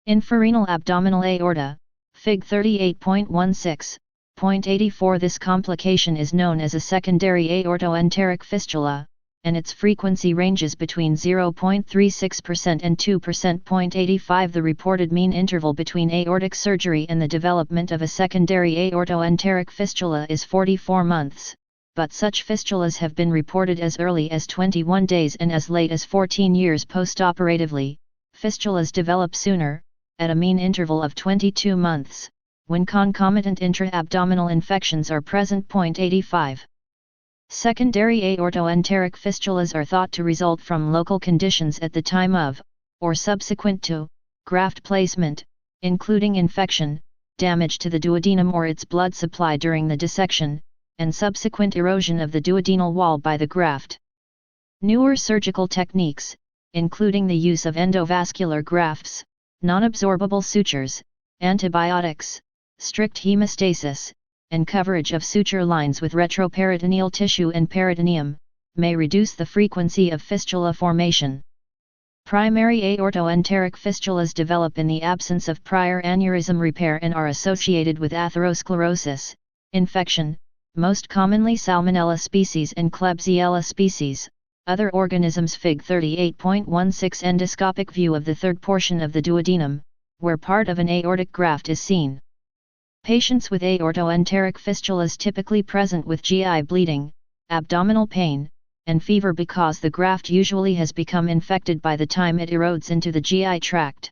infrarenal abdominal aorta, Fig 38.16, 0.84. This complication is known as a secondary aortoenteric fistula, and its frequency ranges between 0.36% and 2%. 0.85. The reported mean interval between aortic surgery and the development of a secondary aortoenteric fistula is 44 months, but such fistulas have been reported as early as 21 days and as late as 14 years postoperatively. Fistulas develop sooner, at a mean interval of 22 months, when concomitant intra-abdominal infections are present. 0.85. Secondary aortoenteric fistulas are thought to result from local conditions at the time of, or subsequent to, graft placement, including infection, damage to the duodenum or its blood supply during the dissection, and subsequent erosion of the duodenal wall by the graft. Newer surgical techniques, including the use of endovascular grafts, non-absorbable sutures, antibiotics, strict hemostasis, and coverage of suture lines with retroperitoneal tissue and peritoneum, may reduce the frequency of fistula formation. Primary aortoenteric fistulas develop in the absence of prior aneurysm repair and are associated with atherosclerosis, infection, most commonly Salmonella species and Klebsiella species. Other organisms. Fig. 38.16. Endoscopic view of the third portion of the duodenum, where part of an aortic graft is seen. Patients with aortoenteric fistulas typically present with GI bleeding, abdominal pain, and fever because the graft usually has become infected by the time it erodes into the GI tract.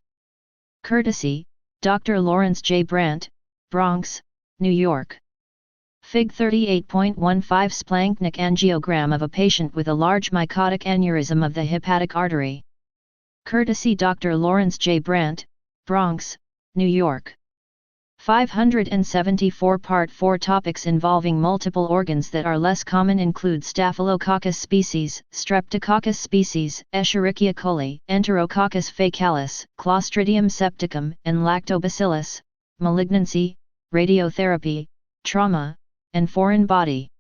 Courtesy, Dr. Lawrence J. Brandt, Bronx, New York. Fig. 38.15. Splanchnic angiogram of a patient with a large mycotic aneurysm of the hepatic artery. Courtesy Dr. Lawrence J. Brandt, Bronx, New York. 574. Part 4. Topics involving multiple organs that are less common include Staphylococcus species, Streptococcus species, Escherichia coli, Enterococcus faecalis, Clostridium septicum, and Lactobacillus, malignancy, radiotherapy, trauma, and foreign body.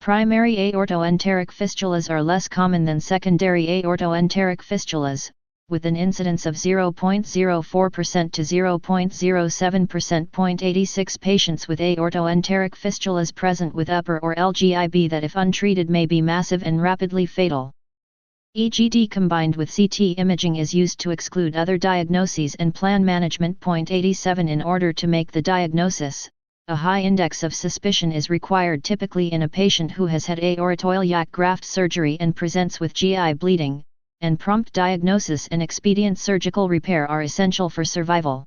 Primary aortoenteric fistulas are less common than secondary aortoenteric fistulas, with an incidence of 0.04% to 0.07%. 0.86. Patients with aortoenteric fistulas present with upper or LGIB that if untreated may be massive and rapidly fatal. EGD combined with CT imaging is used to exclude other diagnoses and plan management. 0.87. In order to make the diagnosis, a high index of suspicion is required typically in a patient who has had aortoiliac graft surgery and presents with GI bleeding, and prompt diagnosis and expedient surgical repair are essential for survival.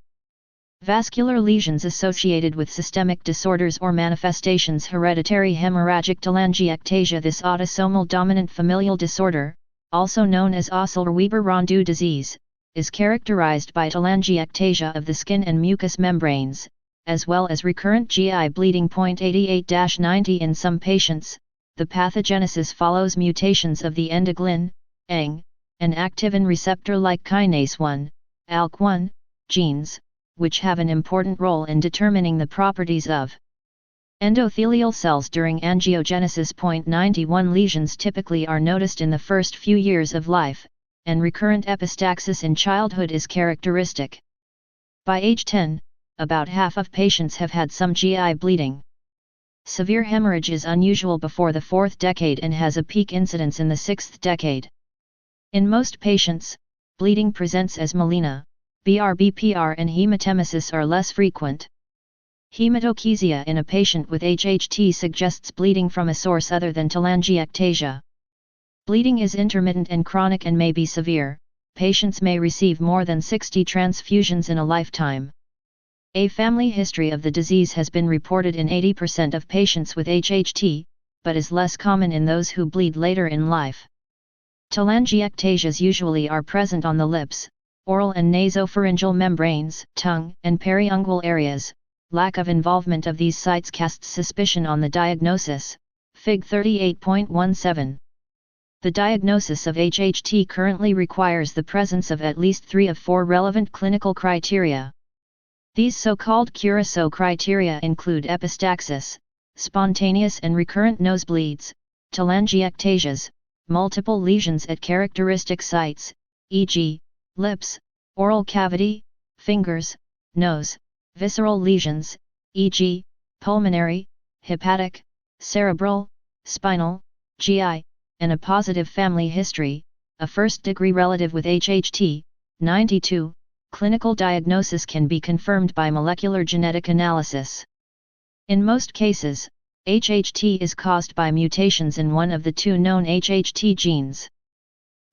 Vascular lesions associated with systemic disorders or manifestations. Hereditary hemorrhagic telangiectasia. This autosomal dominant familial disorder, also known as Osler-Weber-Rondeau disease, is characterized by telangiectasia of the skin and mucous membranes, as well as recurrent GI bleeding. 0.88-90. In some patients, the pathogenesis follows mutations of the endoglin, ENG, and activin receptor-like kinase 1, ALK1, genes, which have an important role in determining the properties of endothelial cells during angiogenesis. 0.91. Lesions typically are noticed in the first few years of life, and recurrent epistaxis in childhood is characteristic. By age 10, about half of patients have had some GI bleeding. Severe hemorrhage is unusual before the 4th decade and has a peak incidence in the 6th decade. In most patients, bleeding presents as melena, BRBPR and hematemesis are less frequent. Hematochezia in a patient with HHT suggests bleeding from a source other than telangiectasia. Bleeding is intermittent and chronic and may be severe. Patients may receive more than 60 transfusions in a lifetime. A family history of the disease has been reported in 80% of patients with HHT, but is less common in those who bleed later in life. Telangiectasias usually are present on the lips, oral and nasopharyngeal membranes, tongue, and periungual areas. Lack of involvement of these sites casts suspicion on the diagnosis. Fig. 38.17. The diagnosis of HHT currently requires the presence of at least 3 of 4 relevant clinical criteria. These so-called Curacao criteria include epistaxis, spontaneous and recurrent nosebleeds, telangiectasias, multiple lesions at characteristic sites, e.g., lips, oral cavity, fingers, nose, visceral lesions, e.g., pulmonary, hepatic, cerebral, spinal, GI, and a positive family history, a first-degree relative with HHT, 92, clinical diagnosis can be confirmed by molecular genetic analysis. In most cases, HHT is caused by mutations in one of the two known HHT genes.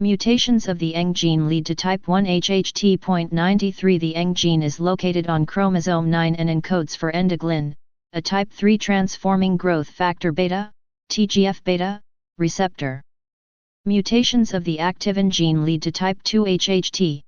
Mutations of the Eng gene lead to type 1 HHT.93. The Eng gene is located on chromosome 9 and encodes for endoglin, a type 3 transforming growth factor beta, TGF-beta, receptor. Mutations of the Activin gene lead to type 2 HHT.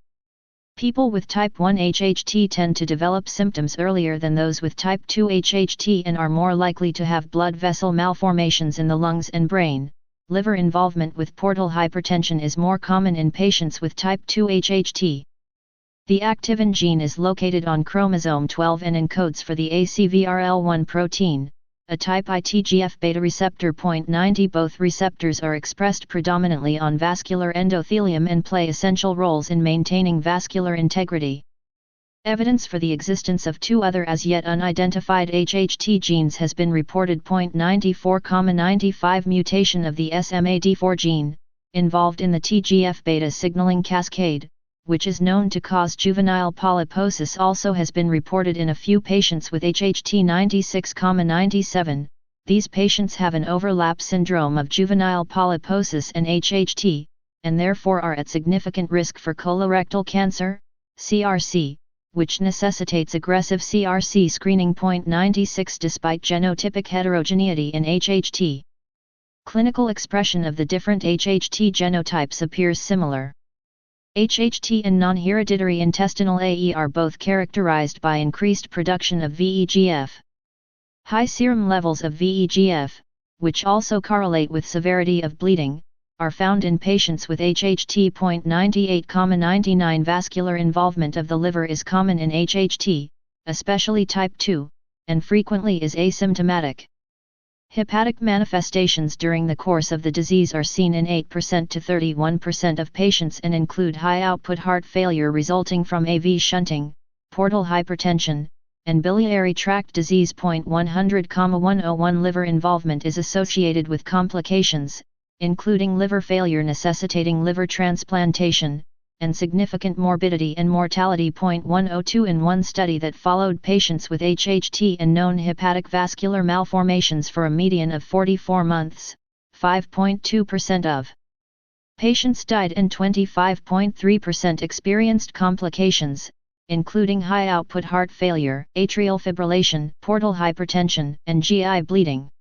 People with type 1 HHT tend to develop symptoms earlier than those with type 2 HHT and are more likely to have blood vessel malformations in the lungs and brain. Liver involvement with portal hypertension is more common in patients with type 2 HHT. The Activin gene is located on chromosome 12 and encodes for the ACVRL1 protein, a type I TGF-beta receptor. 90. Both receptors are expressed predominantly on vascular endothelium and play essential roles in maintaining vascular integrity. Evidence for the existence of two other as yet unidentified HHT genes has been reported. 94,95 Mutation of the SMAD4 gene, involved in the TGF-beta signaling cascade, which is known to cause juvenile polyposis, also has been reported in a few patients with HHT. 96,97. These patients have an overlap syndrome of juvenile polyposis and HHT, and therefore are at significant risk for colorectal cancer, CRC, which necessitates aggressive CRC screening. 96 Despite genotypic heterogeneity in HHT, clinical expression of the different HHT genotypes appears similar. HHT and non-hereditary intestinal AE are both characterized by increased production of VEGF. High serum levels of VEGF, which also correlate with severity of bleeding, are found in patients with HHT. 98,99 Vascular involvement of the liver is common in HHT, especially type 2, and frequently is asymptomatic. Hepatic manifestations during the course of the disease are seen in 8% to 31% of patients and include high output heart failure resulting from AV shunting, portal hypertension, and biliary tract disease. 100,101 Liver involvement is associated with complications, including liver failure necessitating liver transplantation, and significant morbidity and mortality. 102 In one study that followed patients with HHT and known hepatic vascular malformations for a median of 44 months, 5.2% of patients died and 25.3% experienced complications, including high output heart failure, atrial fibrillation, portal hypertension, and GI bleeding.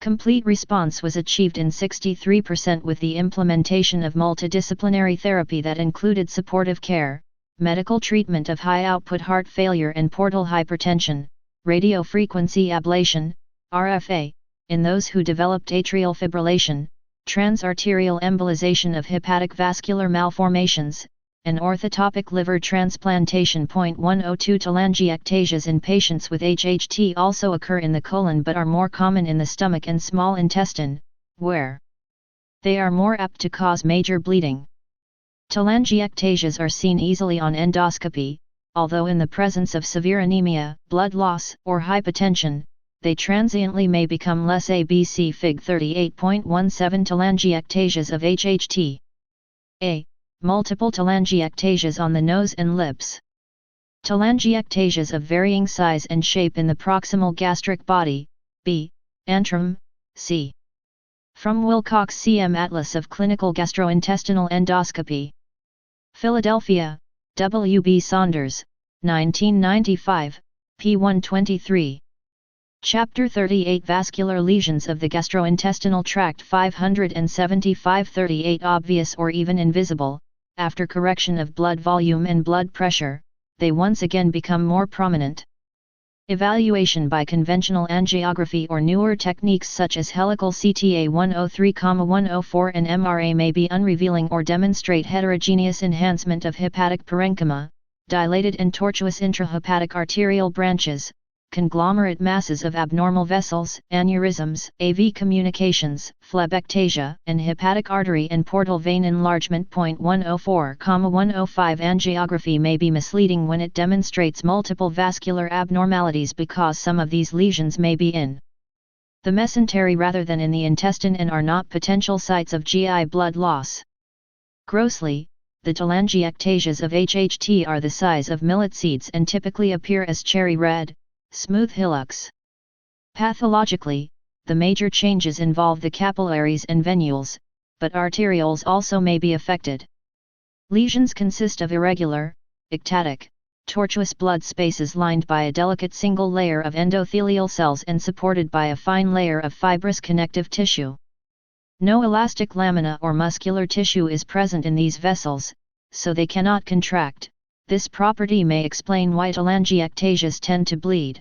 Complete response was achieved in 63% with the implementation of multidisciplinary therapy that included supportive care, medical treatment of high-output heart failure and portal hypertension, radiofrequency ablation, RFA, in those who developed atrial fibrillation, transarterial embolization of hepatic vascular malformations, and orthotopic liver transplantation. 102 Telangiactasias in patients with HHT also occur in the colon but are more common in the stomach and small intestine, where they are more apt to cause major bleeding. Telangiactasias are seen easily on endoscopy, although in the presence of severe anemia, blood loss, or hypotension, they transiently may become less. ABC Fig 38.17 Telangiactasias of HHT. A. Multiple telangiactasias on the nose and lips. Telangiactasias of varying size and shape in the proximal gastric body. B. Antrum. C. From Wilcox CM Atlas of Clinical Gastrointestinal Endoscopy. Philadelphia, W. B. Saunders, 1995, p. 123. Chapter 38 Vascular Lesions of the Gastrointestinal Tract 575 38 Obvious or even invisible, after correction of blood volume and blood pressure, they once again become more prominent. Evaluation by conventional angiography or newer techniques such as helical CTA 103,104 and MRA may be unrevealing or demonstrate heterogeneous enhancement of hepatic parenchyma, dilated and tortuous intrahepatic arterial branches, conglomerate masses of abnormal vessels, aneurysms, AV communications, phlebectasia, and hepatic artery and portal vein enlargement. 104,105 Angiography may be misleading when it demonstrates multiple vascular abnormalities because some of these lesions may be in the mesentery rather than in the intestine and are not potential sites of GI blood loss. Grossly, the telangiactasias of HHT are the size of millet seeds and typically appear as cherry red, smooth hillocks. Pathologically, the major changes involve the capillaries and venules, but arterioles also may be affected. Lesions consist of irregular, ectatic, tortuous blood spaces lined by a delicate single layer of endothelial cells and supported by a fine layer of fibrous connective tissue. No elastic lamina or muscular tissue is present in these vessels, so they cannot contract. This property may explain why telangiactasias tend to bleed.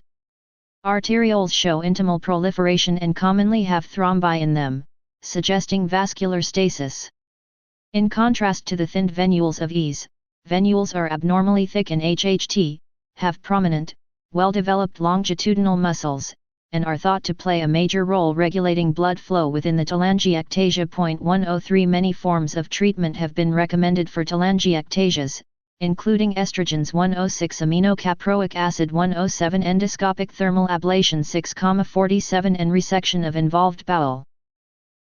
Arterioles show intimal proliferation and commonly have thrombi in them, suggesting vascular stasis. In contrast to the thinned venules of ES, venules are abnormally thick in HHT, have prominent, well-developed longitudinal muscles, and are thought to play a major role regulating blood flow within the telangiactasia. 103 Many forms of treatment have been recommended for telangiactasias, including estrogens 106 aminocaproic acid 107 endoscopic thermal ablation 6,47 and resection of involved bowel.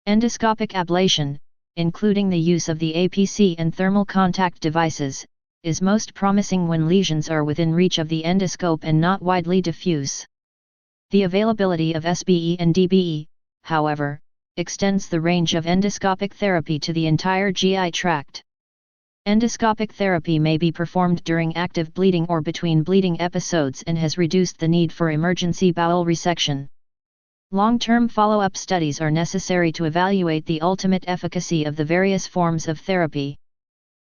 Endoscopic ablation, including the use of the APC and thermal contact devices, is most promising when lesions are within reach of the endoscope and not widely diffuse. The availability of SBE and DBE, however, extends the range of endoscopic therapy to the entire GI tract. Endoscopic therapy may be performed during active bleeding or between bleeding episodes and has reduced the need for emergency bowel resection. Long-term follow-up studies are necessary to evaluate the ultimate efficacy of the various forms of therapy.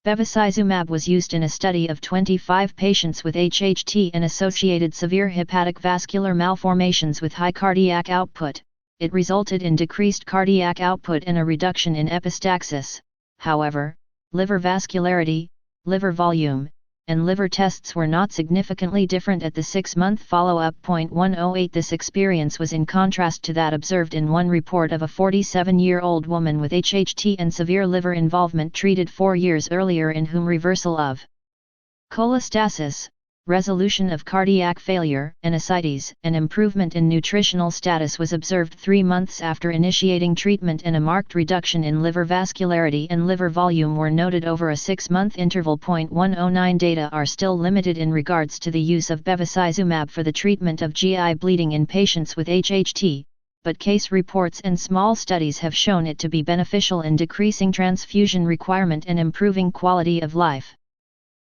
Bevacizumab was used in a study of 25 patients with HHT and associated severe hepatic vascular malformations with high cardiac output. It resulted in decreased cardiac output and a reduction in epistaxis. However, liver vascularity, liver volume, and liver tests were not significantly different at the 6-month follow-up. 108 This experience was in contrast to that observed in one report of a 47-year-old woman with HHT and severe liver involvement treated 4 years earlier in whom reversal of cholestasis, resolution of cardiac failure and ascites and improvement in nutritional status was observed 3 months after initiating treatment, and a marked reduction in liver vascularity and liver volume were noted over a 6-month interval. 109 Data are still limited in regards to the use of bevacizumab for the treatment of GI bleeding in patients with HHT, but case reports and small studies have shown it to be beneficial in decreasing transfusion requirement and improving quality of life.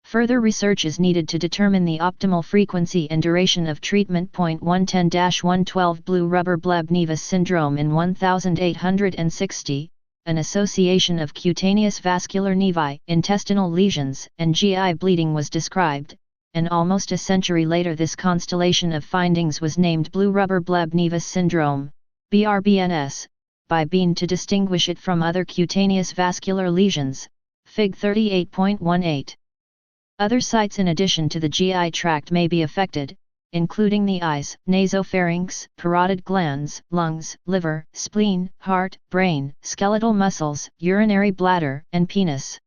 Further research is needed to determine the optimal frequency and duration of treatment. 110-112 Blue rubber bleb nevus syndrome in 1860, an association of cutaneous vascular nevi, intestinal lesions, and GI bleeding was described, and almost a century later this constellation of findings was named Blue rubber bleb nevus syndrome, BRBNS, by Bean to distinguish it from other cutaneous vascular lesions, Fig 38.18. Other sites in addition to the GI tract may be affected, including the eyes, nasopharynx, parotid glands, lungs, liver, spleen, heart, brain, skeletal muscles, urinary bladder, and penis.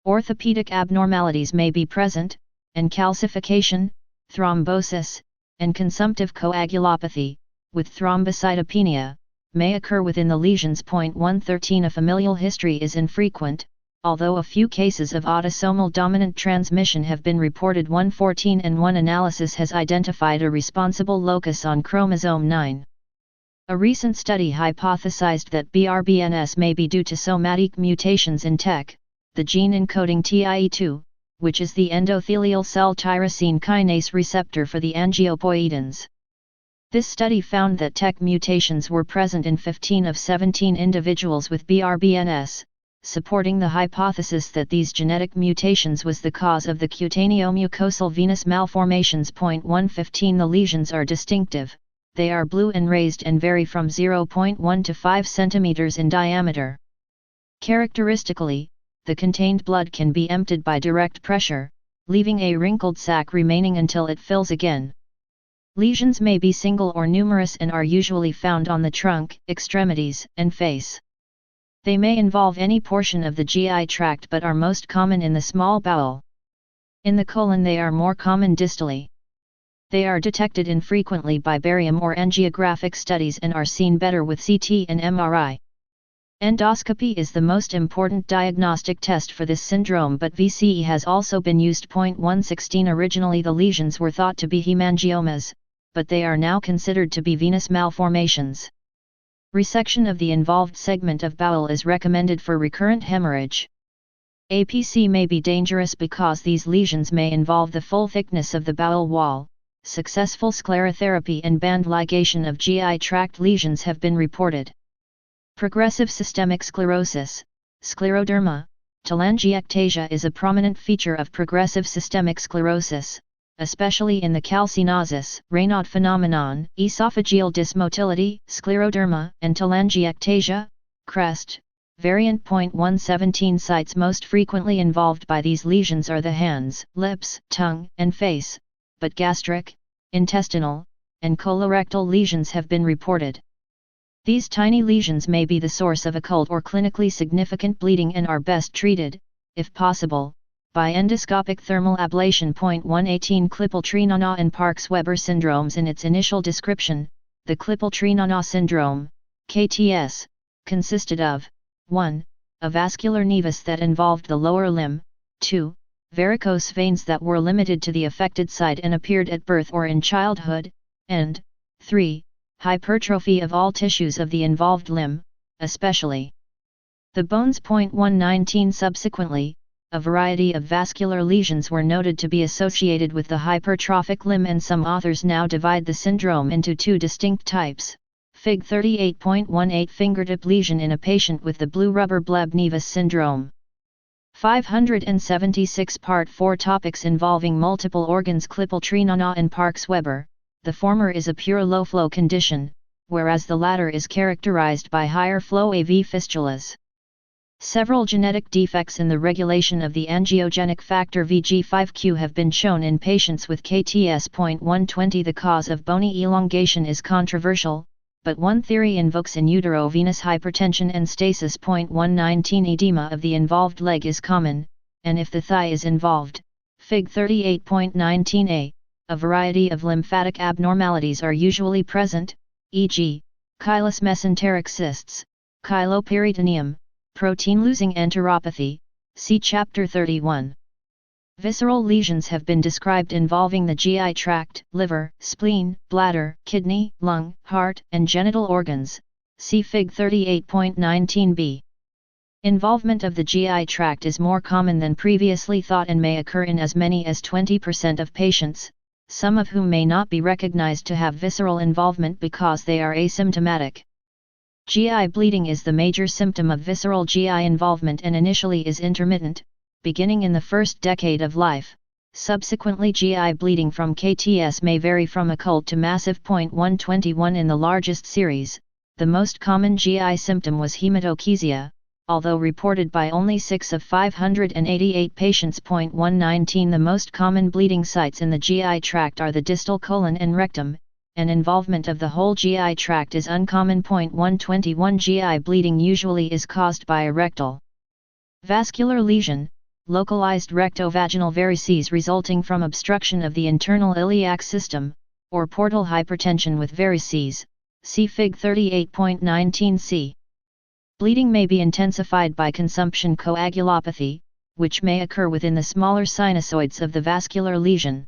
Orthopedic abnormalities may be present, and calcification, thrombosis, and consumptive coagulopathy, with thrombocytopenia, may occur within the lesions. 113 A familial history is infrequent, although a few cases of autosomal dominant transmission have been reported. 114 and one analysis has identified a responsible locus on chromosome 9. A recent study hypothesized that BRBNS may be due to somatic mutations in TEC, the gene encoding TIE2, which is the endothelial cell tyrosine kinase receptor for the angiopoietins. This study found that TEC mutations were present in 15 of 17 individuals with BRBNS, supporting the hypothesis that these genetic mutations was the cause of the cutaneomucosal venous malformations. 115 The lesions are distinctive, they are blue and raised and vary from 0.1 to 5 cm in diameter. Characteristically, the contained blood can be emptied by direct pressure, leaving a wrinkled sac remaining until it fills again. Lesions may be single or numerous and are usually found on the trunk, extremities, and face. They may involve any portion of the GI tract but are most common in the small bowel. In the colon they are more common distally. They are detected infrequently by barium or angiographic studies and are seen better with CT and MRI. Endoscopy is the most important diagnostic test for this syndrome, but VCE has also been used. 116 Originally the lesions were thought to be hemangiomas, but they are now considered to be venous malformations. Resection of the involved segment of bowel is recommended for recurrent hemorrhage. APC may be dangerous because these lesions may involve the full thickness of the bowel wall. Successful sclerotherapy and band ligation of GI tract lesions have been reported. Progressive systemic sclerosis, scleroderma, telangiectasia is a prominent feature of progressive systemic sclerosis, especially in the calcinosis, Raynaud phenomenon, esophageal dysmotility, scleroderma, and telangiectasia, CREST. Variant. 117 sites most frequently involved by these lesions are the hands, lips, tongue, and face, but gastric, intestinal, and colorectal lesions have been reported. These tiny lesions may be the source of occult or clinically significant bleeding and are best treated, if possible, by endoscopic thermal ablation. 118 Klippel-Trenaunau and Parkes-Weber syndromes. In its initial description, the Klippel-Trenaunau syndrome, KTS, consisted of 1. A vascular nevus that involved the lower limb, 2. Varicose veins that were limited to the affected site and appeared at birth or in childhood, and 3. Hypertrophy of all tissues of the involved limb, especially the bones. 119 Subsequently, a variety of vascular lesions were noted to be associated with the hypertrophic limb, and some authors now divide the syndrome into two distinct types. Fig 38.18 fingertip lesion in a patient with the blue rubber bleb nevus syndrome. 576 Part 4 Topics involving multiple organs. Klippel-Trenaunau and Parkes-Weber. The former is a pure low-flow condition, whereas the latter is characterized by higher flow AV fistulas. Several genetic defects in the regulation of the angiogenic factor Vg5q have been shown in patients with KTS. 120 The cause of bony elongation is controversial, but one theory invokes in utero venous hypertension and stasis. 119 Edema of the involved leg is common, and if the thigh is involved, Fig 38.19a, a variety of lymphatic abnormalities are usually present, e.g., chylous mesenteric cysts, chyloperitoneum, protein-losing enteropathy, see Chapter 31. Visceral lesions have been described involving the GI tract, liver, spleen, bladder, kidney, lung, heart, and genital organs, see Fig 38.19b. Involvement of the GI tract is more common than previously thought and may occur in as many as 20% of patients, some of whom may not be recognized to have visceral involvement because they are asymptomatic. GI bleeding is the major symptom of visceral GI involvement and initially is intermittent, beginning in the first decade of life. Subsequently, GI bleeding from KTS may vary from occult to massive. 121 In the largest series, the most common GI symptom was hematochezia, although reported by only 6 of 588 patients. 119 The most common bleeding sites in the GI tract are the distal colon and rectum, and involvement of the whole GI tract is uncommon. 121 GI bleeding usually is caused by a rectal vascular lesion, localized rectovaginal varices resulting from obstruction of the internal iliac system, or portal hypertension with varices, see Fig 38.19c. Bleeding may be intensified by consumption coagulopathy, which may occur within the smaller sinusoids of the vascular lesion.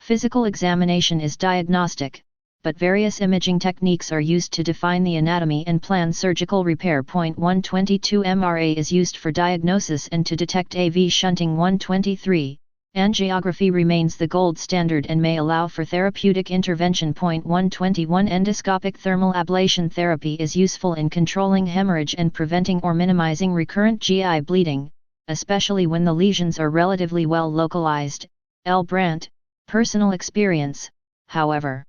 Physical examination is diagnostic, but various imaging techniques are used to define the anatomy and plan surgical repair. 122 MRA is used for diagnosis and to detect AV shunting. 123 Angiography remains the gold standard and may allow for therapeutic intervention. 121 Endoscopic thermal ablation therapy is useful in controlling hemorrhage and preventing or minimizing recurrent GI bleeding, especially when the lesions are relatively well localized. L. Brandt, personal experience, however.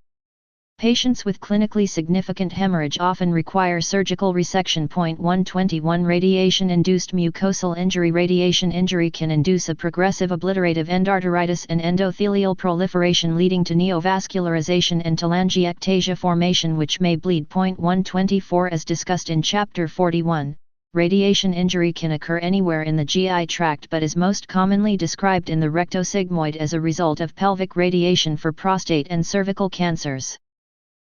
Patients with clinically significant hemorrhage often require surgical resection. 121 Radiation-induced mucosal injury. Radiation injury can induce a progressive obliterative endarteritis and endothelial proliferation leading to neovascularization and telangiactasia formation which may bleed. 124 As discussed in Chapter 41, radiation injury can occur anywhere in the GI tract but is most commonly described in the rectosigmoid as a result of pelvic radiation for prostate and cervical cancers.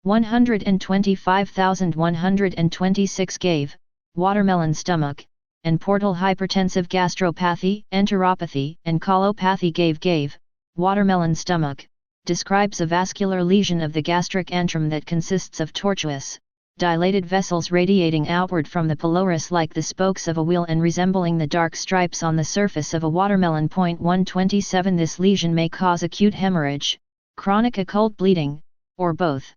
125,126 Gave, watermelon stomach, and portal hypertensive gastropathy, enteropathy, and colopathy. Gave, watermelon stomach, describes a vascular lesion of the gastric antrum that consists of tortuous, dilated vessels radiating outward from the pylorus like the spokes of a wheel and resembling the dark stripes on the surface of a watermelon. 127 This lesion may cause acute hemorrhage, chronic occult bleeding, or both.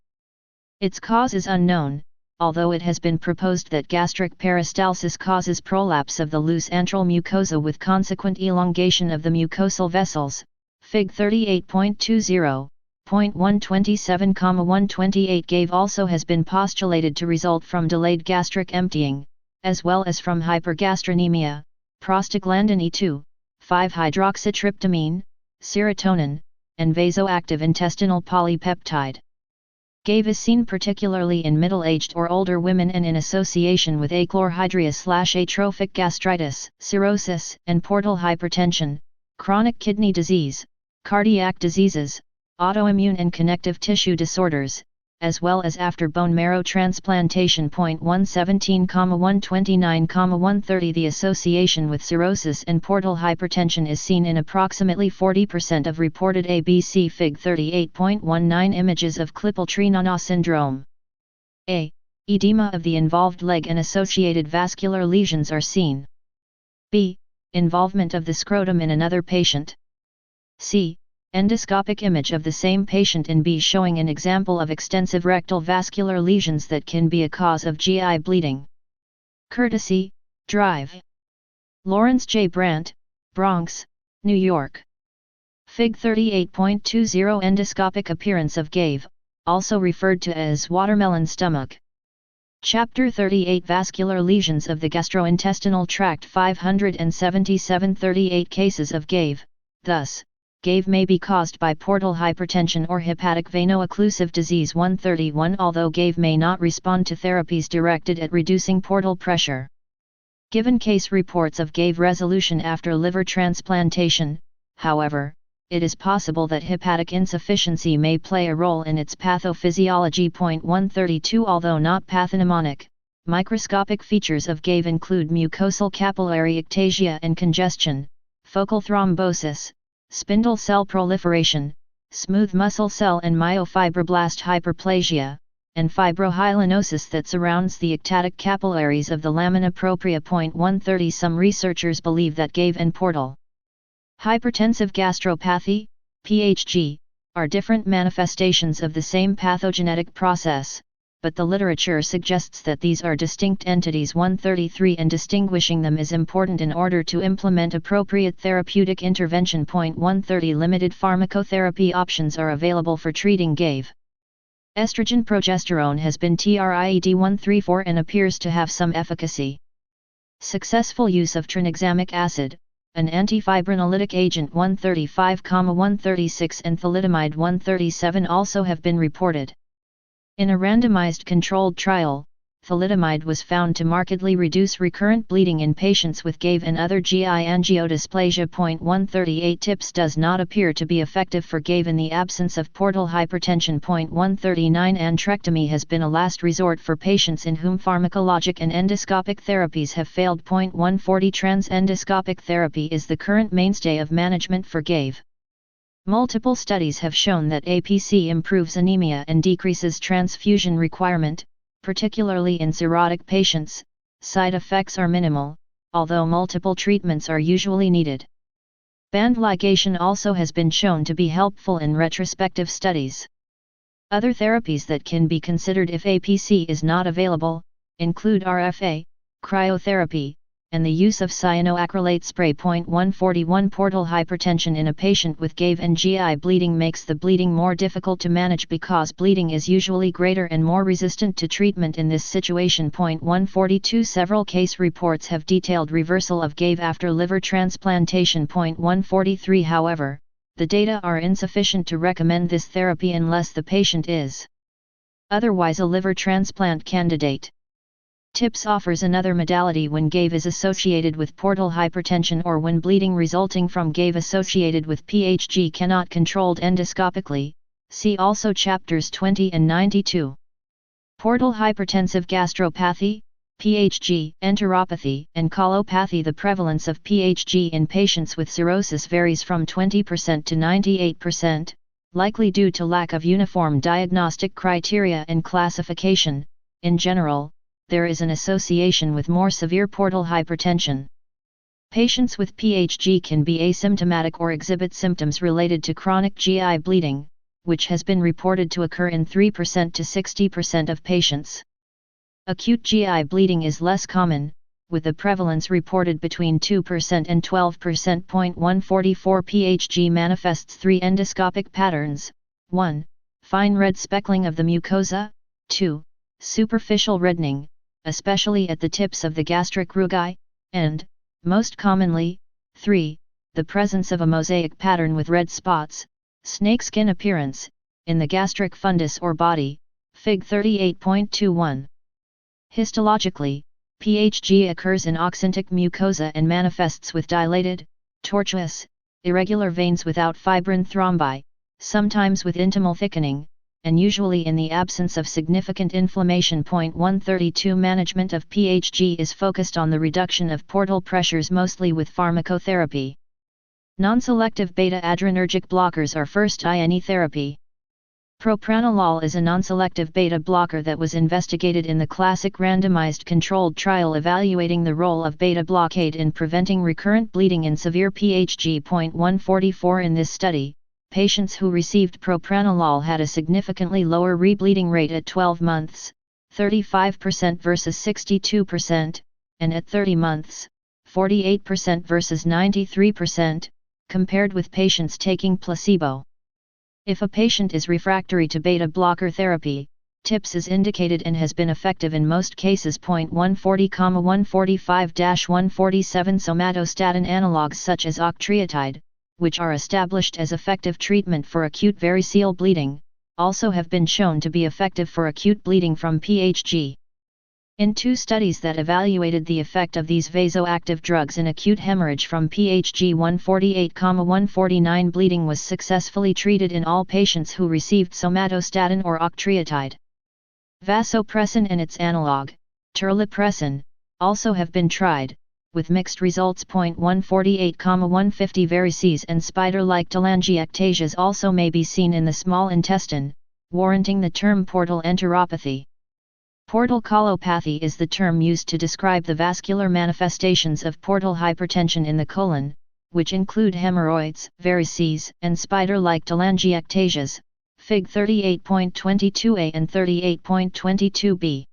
Its cause is unknown, although it has been proposed that gastric peristalsis causes prolapse of the loose antral mucosa with consequent elongation of the mucosal vessels. Fig 38.20, 127,128 Gave also has been postulated to result from delayed gastric emptying, as well as from hypergastrinemia, prostaglandin E2, 5-hydroxytryptamine, serotonin, and vasoactive intestinal polypeptide. Gave is seen particularly in middle-aged or older women and in association with achlorhydria/atrophic gastritis, cirrhosis, and portal hypertension, chronic kidney disease, cardiac diseases, autoimmune and connective tissue disorders, as well as after bone marrow transplantation. 117, 129, 130 The association with cirrhosis and portal hypertension is seen in approximately 40% of reported ABC. Fig 38.19 Images of Klippel-Trenaunah syndrome. A. Edema of the involved leg and associated vascular lesions are seen. B. Involvement of the scrotum in another patient. C. Endoscopic image of the same patient in B showing an example of extensive rectal vascular lesions that can be a cause of GI bleeding. Courtesy, Drive. Lawrence J. Brandt, Bronx, New York. Fig 38.20 Endoscopic appearance of Gave, also referred to as watermelon stomach. Chapter 38 Vascular lesions of the gastrointestinal tract. 577 38 cases of Gave, thus, Gave may be caused by portal hypertension or hepatic veno-occlusive disease. 131 Although Gave may not respond to therapies directed at reducing portal pressure. Given case reports of Gave resolution after liver transplantation, however, it is possible that hepatic insufficiency may play a role in its pathophysiology. 132 Although not pathognomonic, microscopic features of Gave include mucosal capillary ectasia and congestion, focal thrombosis, spindle cell proliferation, smooth muscle cell and myofibroblast hyperplasia, and fibrohyalinosis that surrounds the ectatic capillaries of the lamina propria. 130 Some researchers believe that Gave and portal hypertensive gastropathy, PHG, are different manifestations of the same pathogenetic process, but the literature suggests that these are distinct entities. 133 And distinguishing them is important in order to implement appropriate therapeutic intervention. 130 Limited pharmacotherapy options are available for treating Gave. Estrogen progesterone has been tried 134 and appears to have some efficacy. Successful use of tranexamic acid, an antifibrinolytic agent. 135, 136 and thalidomide 137 also have been reported. In a randomized controlled trial, thalidomide was found to markedly reduce recurrent bleeding in patients with Gave and other GI angiodysplasia. 138 Tips does not appear to be effective for Gave in the absence of portal hypertension. 139 Antrectomy has been a last resort for patients in whom pharmacologic and endoscopic therapies have failed. 140 Transendoscopic therapy is the current mainstay of management for Gave. Multiple studies have shown that APC improves anemia and decreases transfusion requirement, particularly in cirrhotic patients. Side effects are minimal, although multiple treatments are usually needed. Band ligation also has been shown to be helpful in retrospective studies. Other therapies that can be considered if APC is not available include RFA, cryotherapy, and the use of cyanoacrylate spray. 141 Portal hypertension in a patient with GAVE and GI bleeding makes the bleeding more difficult to manage because bleeding is usually greater and more resistant to treatment in this situation. 142 Several case reports have detailed reversal of GAVE after liver transplantation. 143 However, the data are insufficient to recommend this therapy unless the patient is otherwise a liver transplant candidate. TIPS offers another modality when GAVE is associated with portal hypertension or when bleeding resulting from GAVE associated with Phg cannot controlled endoscopically. See also chapters 20 and 92. Portal hypertensive gastropathy, Phg, enteropathy, and colopathy. The prevalence of Phg in patients with cirrhosis varies from 20% to 98%, likely due to lack of uniform diagnostic criteria and classification. In general, there is an association with more severe portal hypertension. Patients with Phg can be asymptomatic or exhibit symptoms related to chronic GI bleeding, which has been reported to occur in 3% to 60% of patients. Acute GI bleeding is less common, with the prevalence reported between 2% and 12%. 144 Phg manifests 3 endoscopic patterns: 1. Fine red speckling of the mucosa, 2. Superficial reddening, especially at the tips of the gastric rugae, and, most commonly, 3. The presence of a mosaic pattern with red spots, snakeskin appearance, in the gastric fundus or body, Fig 38.21. Histologically, Phg occurs in oxyntic mucosa and manifests with dilated, tortuous, irregular veins without fibrin thrombi, sometimes with intimal thickening, and usually in the absence of significant inflammation. 132 Management of Phg is focused on the reduction of portal pressures mostly with pharmacotherapy. Non-selective beta-adrenergic blockers are first-line therapy. Propranolol is a non-selective beta blocker that was investigated in the classic randomized controlled trial evaluating the role of beta blockade in preventing recurrent bleeding in severe Phg. 144 In this study, patients who received propranolol had a significantly lower rebleeding rate at 12 months, 35% versus 62%, and at 30 months, 48% versus 93%, compared with patients taking placebo. If a patient is refractory to beta blocker therapy, TIPS is indicated and has been effective in most cases. 140,145-147 Somatostatin analogues such as octreotide, which are established as effective treatment for acute variceal bleeding, also have been shown to be effective for acute bleeding from Phg. In 2 studies that evaluated the effect of these vasoactive drugs in acute hemorrhage from Phg, 148,149 bleeding was successfully treated in all patients who received somatostatin or octreotide. Vasopressin and its analog, terlipressin, also have been tried, with mixed results. 148,150 varices and spider-like telangiectasias also may be seen in the small intestine, warranting the term portal enteropathy. Portal colopathy is the term used to describe the vascular manifestations of portal hypertension in the colon, which include hemorrhoids, varices, and spider-like telangiectasias, Fig 38.22a and 38.22b.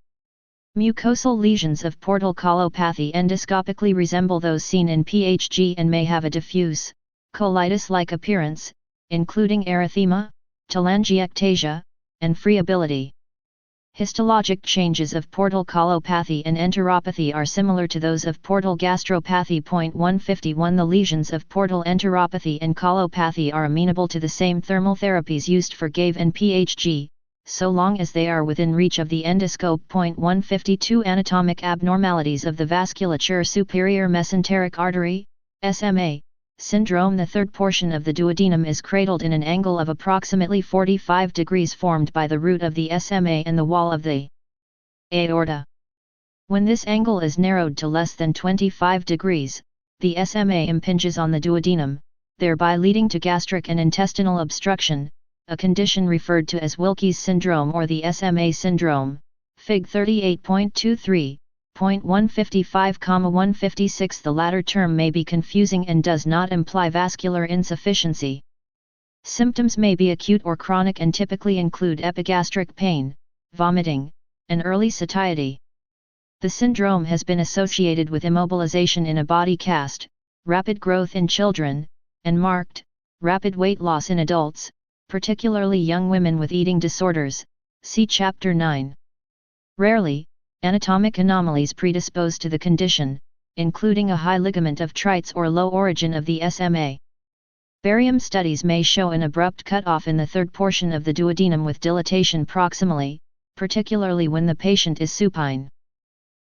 Mucosal lesions of portal colopathy endoscopically resemble those seen in Phg and may have a diffuse, colitis-like appearance, including erythema, telangiectasia, and friability. Histologic changes of portal colopathy and enteropathy are similar to those of portal gastropathy. 151 The lesions of portal enteropathy and colopathy are amenable to the same thermal therapies used for GAVE and Phg, so long as they are within reach of the endoscope. 152 Anatomic abnormalities of the vasculature superior mesenteric artery, SMA, syndrome. The third portion of the duodenum is cradled in an angle of approximately 45 degrees formed by the root of the SMA and the wall of the aorta. When this angle is narrowed to less than 25 degrees, the SMA impinges on the duodenum, thereby leading to gastric and intestinal obstruction, a condition referred to as Wilkie's syndrome or the SMA syndrome, Fig 38.23. 155,156 The latter term may be confusing and does not imply vascular insufficiency. Symptoms may be acute or chronic and typically include epigastric pain, vomiting, and early satiety. The syndrome has been associated with immobilization in a body cast, rapid growth in children, and marked, rapid weight loss in adults, particularly young women with eating disorders, see Chapter 9. Rarely, anatomic anomalies predispose to the condition, including a high ligament of Treitz or low origin of the SMA. Barium studies may show an abrupt cutoff in the third portion of the duodenum with dilatation proximally, particularly when the patient is supine.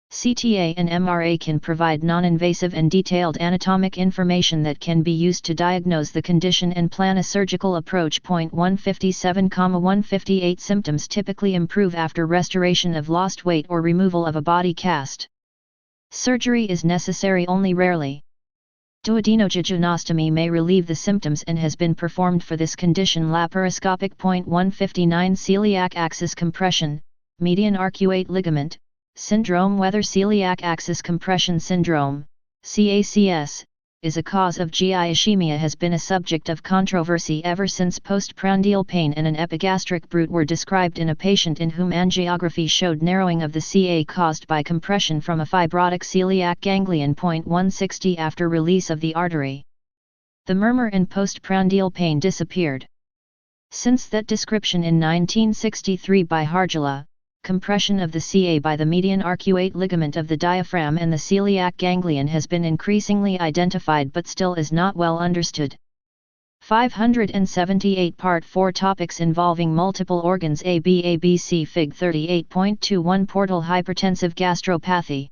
CTA and MRA can provide non-invasive and detailed anatomic information that can be used to diagnose the condition and plan a surgical approach. 157,158 Symptoms typically improve after restoration of lost weight or removal of a body cast. Surgery is necessary only rarely. Duodenojejunectomy may relieve the symptoms and has been performed for this condition. Laparoscopic. 159 Celiac axis compression, median arcuate ligament syndrome. Whether celiac axis compression syndrome, CACS, is a cause of GI ischemia has been a subject of controversy ever since postprandial pain and an epigastric bruit were described in a patient in whom angiography showed narrowing of the CA caused by compression from a fibrotic celiac ganglion. 160 After release of the artery, the murmur and postprandial pain disappeared. Since that description in 1963 by Harjula, compression of the CA by the median arcuate ligament of the diaphragm and the celiac ganglion has been increasingly identified but still is not well understood. 578 Part 4 Topics involving multiple organs. ABC Fig 38.21 Portal hypertensive gastropathy.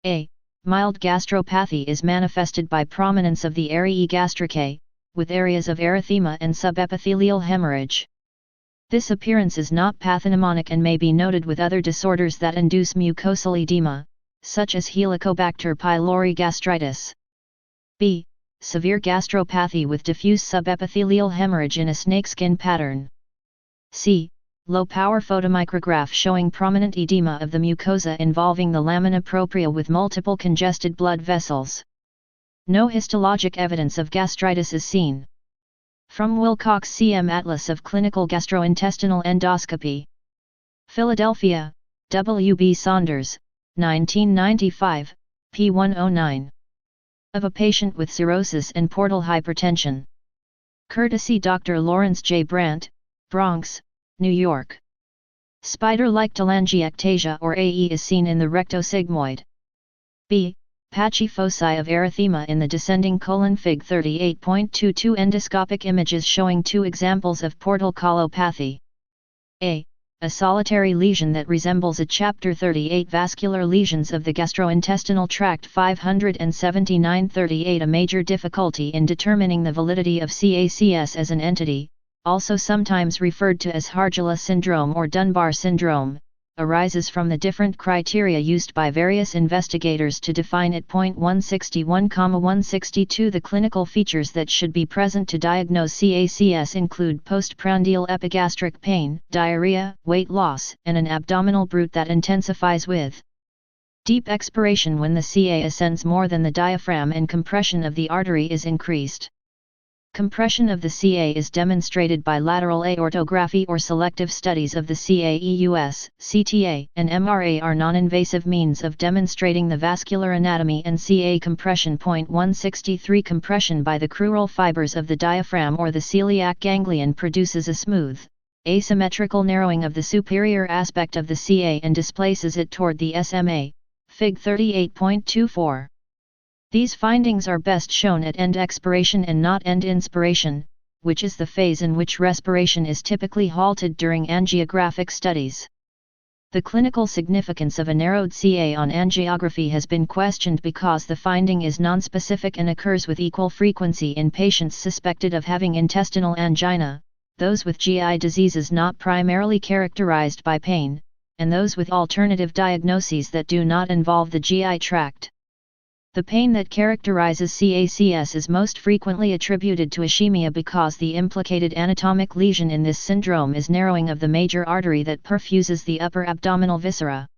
A. Mild gastropathy is manifested by prominence of the areae gastricae, with areas of erythema and subepithelial hemorrhage. This appearance is not pathognomonic and may be noted with other disorders that induce mucosal edema, such as Helicobacter pylori gastritis. B. Severe gastropathy with diffuse subepithelial hemorrhage in a snakeskin pattern. C. Low-power photomicrograph showing prominent edema of the mucosa involving the lamina propria with multiple congested blood vessels. No histologic evidence of gastritis is seen. From Wilcox CM Atlas of Clinical Gastrointestinal Endoscopy. Philadelphia, W. B. Saunders, 1995, p. 109. Of a patient with cirrhosis and portal hypertension. Courtesy Dr. Lawrence J. Brandt, Bronx, New York. Spider-like telangiectasia or AE is seen in the rectosigmoid. B. Patchy foci of erythema in the descending colon. Fig 38.22 Endoscopic images showing two examples of portal colopathy. A solitary lesion that resembles a Chapter 38 vascular lesions of the gastrointestinal tract. 579-38 A major difficulty in determining the validity of CACS as an entity, also sometimes referred to as Harjula syndrome or Dunbar syndrome, arises from the different criteria used by various investigators to define it. 161,162 The clinical features that should be present to diagnose CACS include postprandial epigastric pain, diarrhea, weight loss, and an abdominal bruit that intensifies with deep expiration when the CA ascends more than the diaphragm and compression of the artery is increased. Compression of the CA is demonstrated by lateral aortography or selective studies of the CAEUS, CTA, and MRA are non-invasive means of demonstrating the vascular anatomy and CA compression. 163 Compression by the crural fibers of the diaphragm or the celiac ganglion produces a smooth, asymmetrical narrowing of the superior aspect of the CA and displaces it toward the SMA. Fig 38.24. These findings are best shown at end expiration and not end inspiration, which is the phase in which respiration is typically halted during angiographic studies. The clinical significance of a narrowed CA on angiography has been questioned because the finding is nonspecific and occurs with equal frequency in patients suspected of having intestinal angina, those with GI diseases not primarily characterized by pain, and those with alternative diagnoses that do not involve the GI tract. The pain that characterizes CACS is most frequently attributed to ischemia because the implicated anatomic lesion in this syndrome is narrowing of the major artery that perfuses the upper abdominal viscera.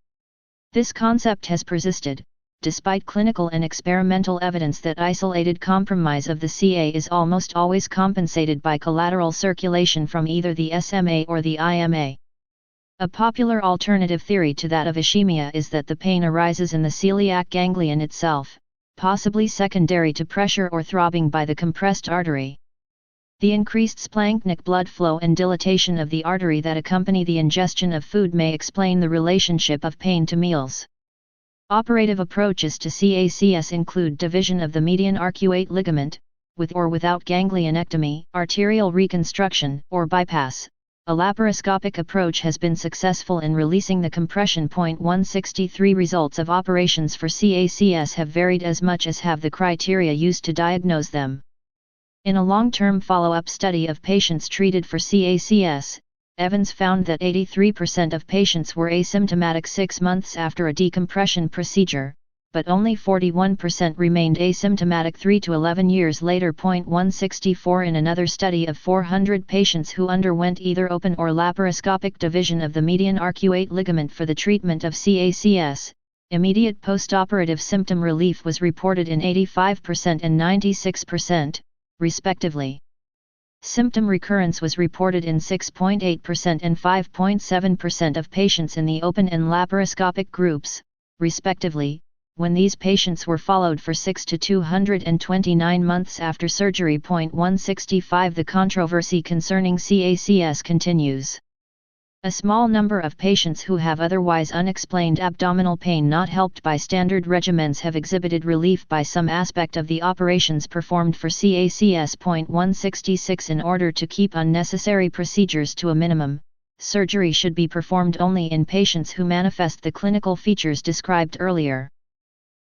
This concept has persisted, despite clinical and experimental evidence that isolated compromise of the CA is almost always compensated by collateral circulation from either the SMA or the IMA. A popular alternative theory to that of ischemia is that the pain arises in the celiac ganglion itself, possibly secondary to pressure or throbbing by the compressed artery. The increased splanchnic blood flow and dilatation of the artery that accompany the ingestion of food may explain the relationship of pain to meals. Operative approaches to CACS include division of the median arcuate ligament, with or without ganglionectomy, arterial reconstruction, or bypass. A laparoscopic approach has been successful in releasing the compression. 163 Results of operations for CACS have varied as much as have the criteria used to diagnose them. In a long-term follow-up study of patients treated for CACS, Evans found that 83% of patients were asymptomatic 6 months after a decompression procedure, but only 41% remained asymptomatic 3 to 11 years later. 164 In another study of 400 patients who underwent either open or laparoscopic division of the median arcuate ligament for the treatment of CACS, immediate postoperative symptom relief was reported in 85% and 96%, respectively. Symptom recurrence was reported in 6.8% and 5.7% of patients in the open and laparoscopic groups, respectively, when these patients were followed for 6 to 229 months after surgery. 165 The controversy concerning CACS continues. A small number of patients who have otherwise unexplained abdominal pain not helped by standard regimens have exhibited relief by some aspect of the operations performed for CACS. 166 In order to keep unnecessary procedures to a minimum, surgery should be performed only in patients who manifest the clinical features described earlier.